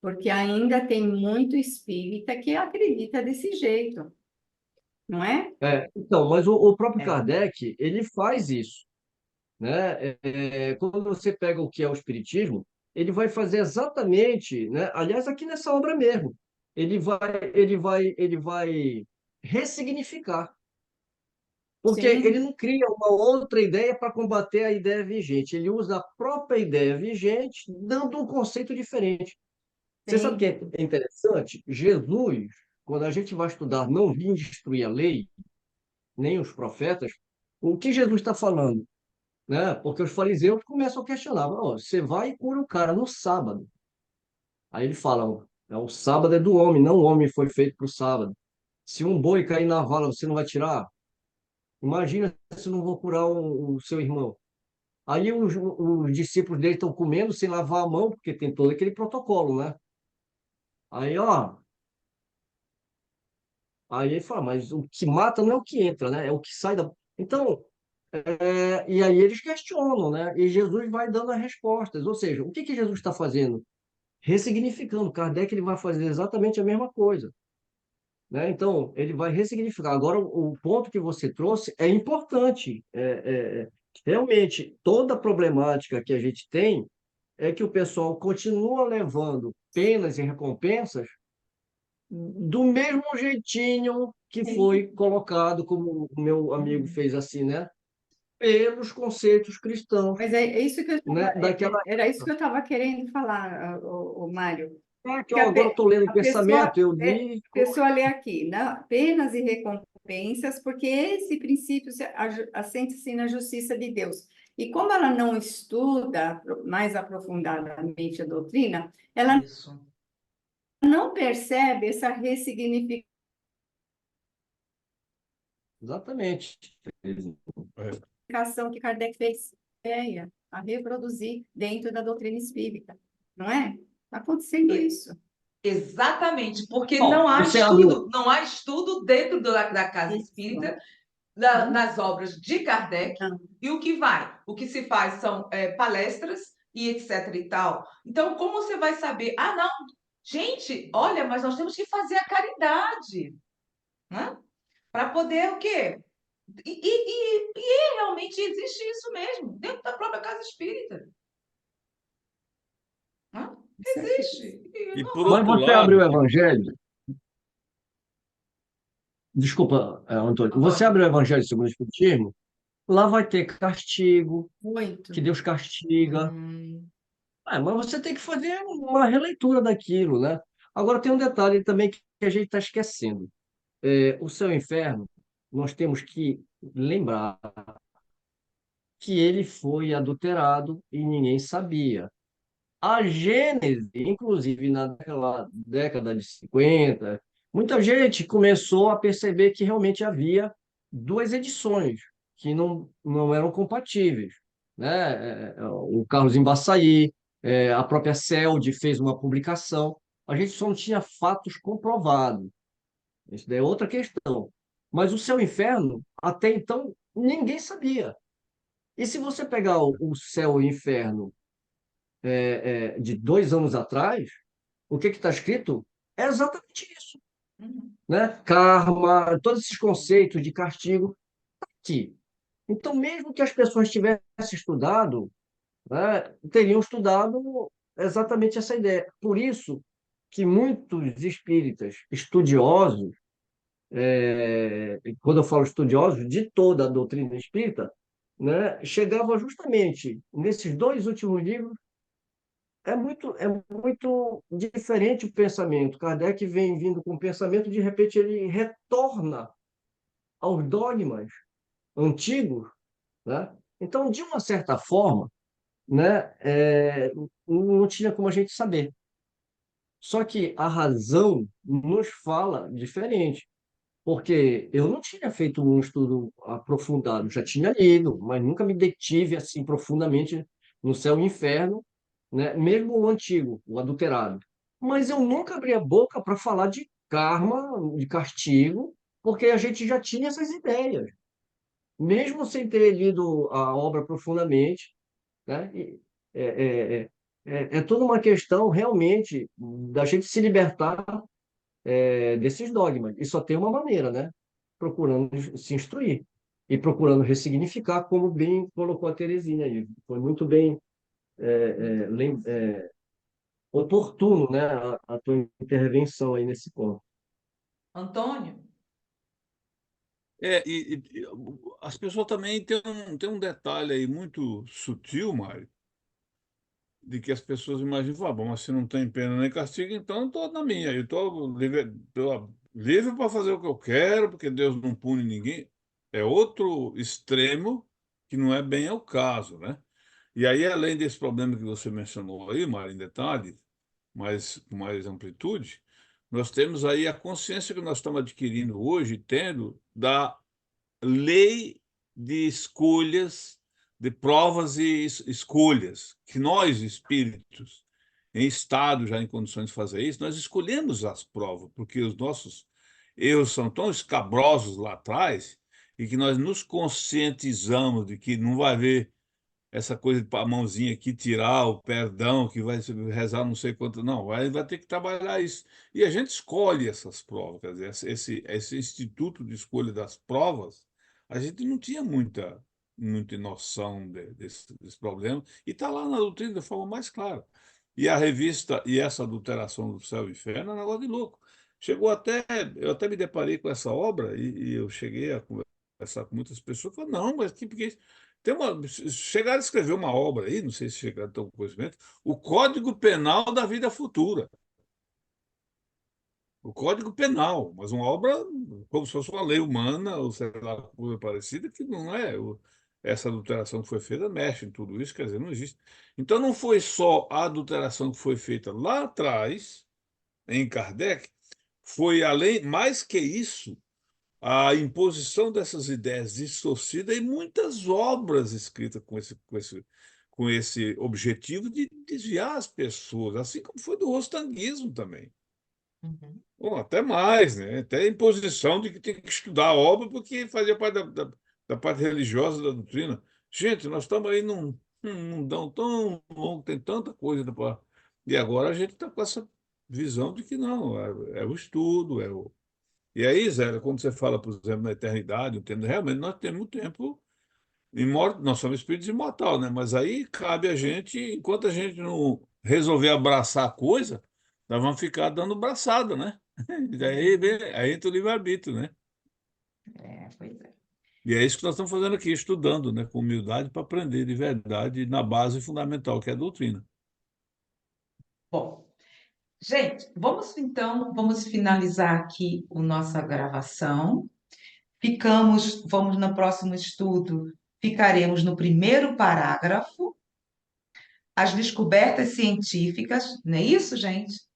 porque ainda tem muito espírita que acredita desse jeito, não é? Então, mas o próprio É verdade. Kardec, ele faz isso, né? Quando você pega o que é o Espiritismo, ele vai fazer exatamente, né? Aliás, aqui nessa obra mesmo, ele vai ressignificar, porque ele Sim, não cria uma outra ideia para combater a ideia vigente, ele usa a própria ideia vigente, dando um conceito diferente. Você sabe o que sim, é interessante? Jesus, quando a gente vai estudar não vim destruir a lei, nem os profetas, o que Jesus está falando? Né? Porque os fariseus começam a questionar: "Ó, você vai e cura o cara no sábado." Aí ele fala: o sábado é do homem, não o homem foi feito para o sábado. Se um boi cair na vala, você não vai tirar? Imagina se não vou curar o seu irmão. Aí os discípulos dele estão comendo sem lavar a mão, porque tem todo aquele protocolo, né? Aí, ó, aí ele fala, mas o que mata não é o que entra, né? É o que sai da. Então, e aí eles questionam, né? E Jesus vai dando as respostas. Ou seja, o que que Jesus está fazendo? Ressignificando. Kardec ele vai fazer exatamente a mesma coisa, né? Então, ele vai ressignificar. Agora, o ponto que você trouxe é importante. Realmente, toda a problemática que a gente tem é que o pessoal continua levando penas e recompensas do mesmo jeitinho que sim. foi colocado, como o meu amigo fez assim, né? Pelos conceitos cristãos, Mas é isso que né? Daquela era isso que eu estava querendo falar, o Mário. que Que eu agora estou lendo o a pensamento, eu a li. pessoa lê aqui, né? Penas e recompensas, porque esse princípio assenta-se na justiça de Deus. E como ela não estuda mais aprofundadamente a doutrina, ela Isso. não percebe essa ressignificação Exatamente. É. que Kardec fez ideia a reproduzir dentro da doutrina espírita, não é? Está acontecendo E- isso. Exatamente, porque Bom, você abriu. não há estudo dentro da casa Isso. espírita, Hum? nas obras de Kardec, Não. e o que vai? O que se faz são palestras e etc e tal. Então, como você vai saber? Ah, não, gente, olha, mas nós temos que fazer a caridade, né? Para poder o quê? E realmente existe isso mesmo, dentro da própria casa espírita, né? Certeza. Existe. E E não por Mas outro você abriu lado, o Evangelho. Desculpa, Antônio. Você Antônio. abre o Evangelho segundo o Espiritismo, lá vai ter castigo, que Muito. Deus castiga. Hum, Mas você tem que fazer uma releitura daquilo, né? Agora tem um detalhe também que a gente está esquecendo. O céu e o inferno, nós temos que lembrar que ele foi adulterado e ninguém sabia. A Gênese, inclusive naquela década de 50, muita gente começou a perceber que realmente havia duas edições que não eram compatíveis, né? O Carlos Embaçaí, a própria CELD fez uma publicação. A gente só não tinha fatos comprovados. Isso daí é outra questão. Mas o céu e o inferno, até então, ninguém sabia. E se você pegar o céu e o inferno de 2 anos atrás, o que está escrito é exatamente isso, Uhum. né? Karma, todos esses conceitos de castigo, tá aqui. Então, mesmo que as pessoas tivessem estudado, né, teriam estudado exatamente essa ideia. Por isso que muitos espíritas estudiosos, quando eu falo estudiosos, de toda a doutrina espírita, né, chegavam justamente nesses 2 últimos livros. É muito diferente o pensamento. Kardec vem vindo com o pensamento, de repente ele retorna aos dogmas antigos, né? Então, de uma certa forma, né, não tinha como a gente saber. Só que a razão nos fala diferente, porque eu não tinha feito um estudo aprofundado, já tinha lido, mas nunca me detive assim profundamente no céu e inferno, né? Mesmo o antigo, o adulterado. Mas eu nunca abri a boca para falar de karma, de castigo, porque a gente já tinha essas ideias, mesmo sem ter lido a obra profundamente, né? É, é, é toda uma questão realmente da gente se libertar desses dogmas. E só tem uma maneira, né? Procurando se instruir e procurando ressignificar, como bem colocou a Terezinha aí. Foi muito bem oportuno, né? A tua intervenção aí nesse ponto. Antônio? As pessoas também têm um detalhe aí muito sutil, Mário, de que as pessoas imaginam, bom, mas se não tem pena nem castigo, então eu estou na minha, eu estou livre para fazer o que eu quero, porque Deus não pune ninguém. É outro extremo que não é bem o caso, né? E aí, além desse problema que você mencionou aí, Mário, em detalhe, com mais amplitude, nós temos aí a consciência que nós estamos adquirindo hoje, tendo da lei de escolhas, de provas e escolhas, que nós, espíritos, em estado já em condições de fazer isso, nós escolhemos as provas, porque os nossos erros são tão escabrosos lá atrás, e que nós nos conscientizamos de que não vai haver essa coisa de a mãozinha aqui tirar o perdão, que vai rezar não sei quanto, não, vai ter que trabalhar isso. E a gente escolhe essas provas, quer dizer, esse instituto de escolha das provas, a gente não tinha muita noção desse problema, e está lá na doutrina de forma mais clara. E a revista, e essa adulteração do céu e inferno é um negócio de louco. Eu até me deparei com essa obra, e eu cheguei a conversar com muitas pessoas, falaram, não, mas que é isso? Chegaram a escrever uma obra aí, não sei se chegaram a ter um conhecimento, o Código Penal da Vida Futura. O Código Penal, mas uma obra como se fosse uma lei humana, ou sei lá, coisa parecida, que não é. Essa adulteração que foi feita mexe em tudo isso, quer dizer, não existe. Então não foi só a adulteração que foi feita lá atrás, em Kardec, foi além, mais que isso, a imposição dessas ideias distorcidas e muitas obras escritas com esse objetivo de desviar as pessoas, assim como foi do rostanguismo também. Uhum. Bom, até mais, né? Até a imposição de que tem que estudar a obra porque fazia parte da parte religiosa da doutrina. Gente, nós estamos aí num mundão tão longo, tem tanta coisa para. E agora a gente está com essa visão de que não, é o estudo, e aí, Zé, quando você fala, por exemplo, na eternidade, entendo, realmente nós temos tempo nós somos espíritos imortais, né? Mas aí cabe a gente, enquanto a gente não resolver abraçar a coisa, nós vamos ficar dando braçada, né? E daí aí entra o livre-arbítrio, né? Pois é. E é isso que nós estamos fazendo aqui, estudando, né? Com humildade para aprender de verdade na base fundamental, que é a doutrina. Bom, gente, vamos finalizar aqui a nossa gravação. Vamos no próximo estudo, ficaremos no primeiro parágrafo, as descobertas científicas, não é isso, gente?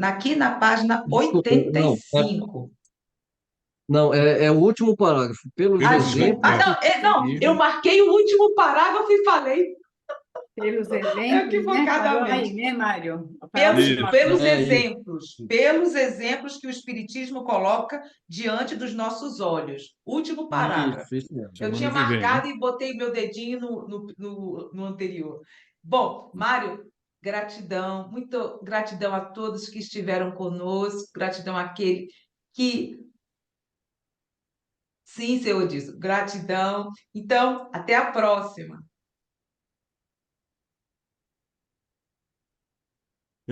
Aqui na página Desculpa, não, 85. não, é o último parágrafo. Pelos Ah, desculpa. exemplos Ah, do não, não, eu cristianismo, marquei o último parágrafo e falei. Pelos É exemplos, né? Parou aí, equivocadamente. né, Mário? Pelos, Isso. pelos exemplos que o Espiritismo coloca diante dos nossos olhos. Último parágrafo. Isso mesmo. Eu tinha Semana que vem, né? marcado e botei meu dedinho no anterior. Bom, Mário, gratidão, muito gratidão a todos que estiveram conosco, gratidão àquele que. Sim, Senhor, disso, gratidão. Então, até a próxima.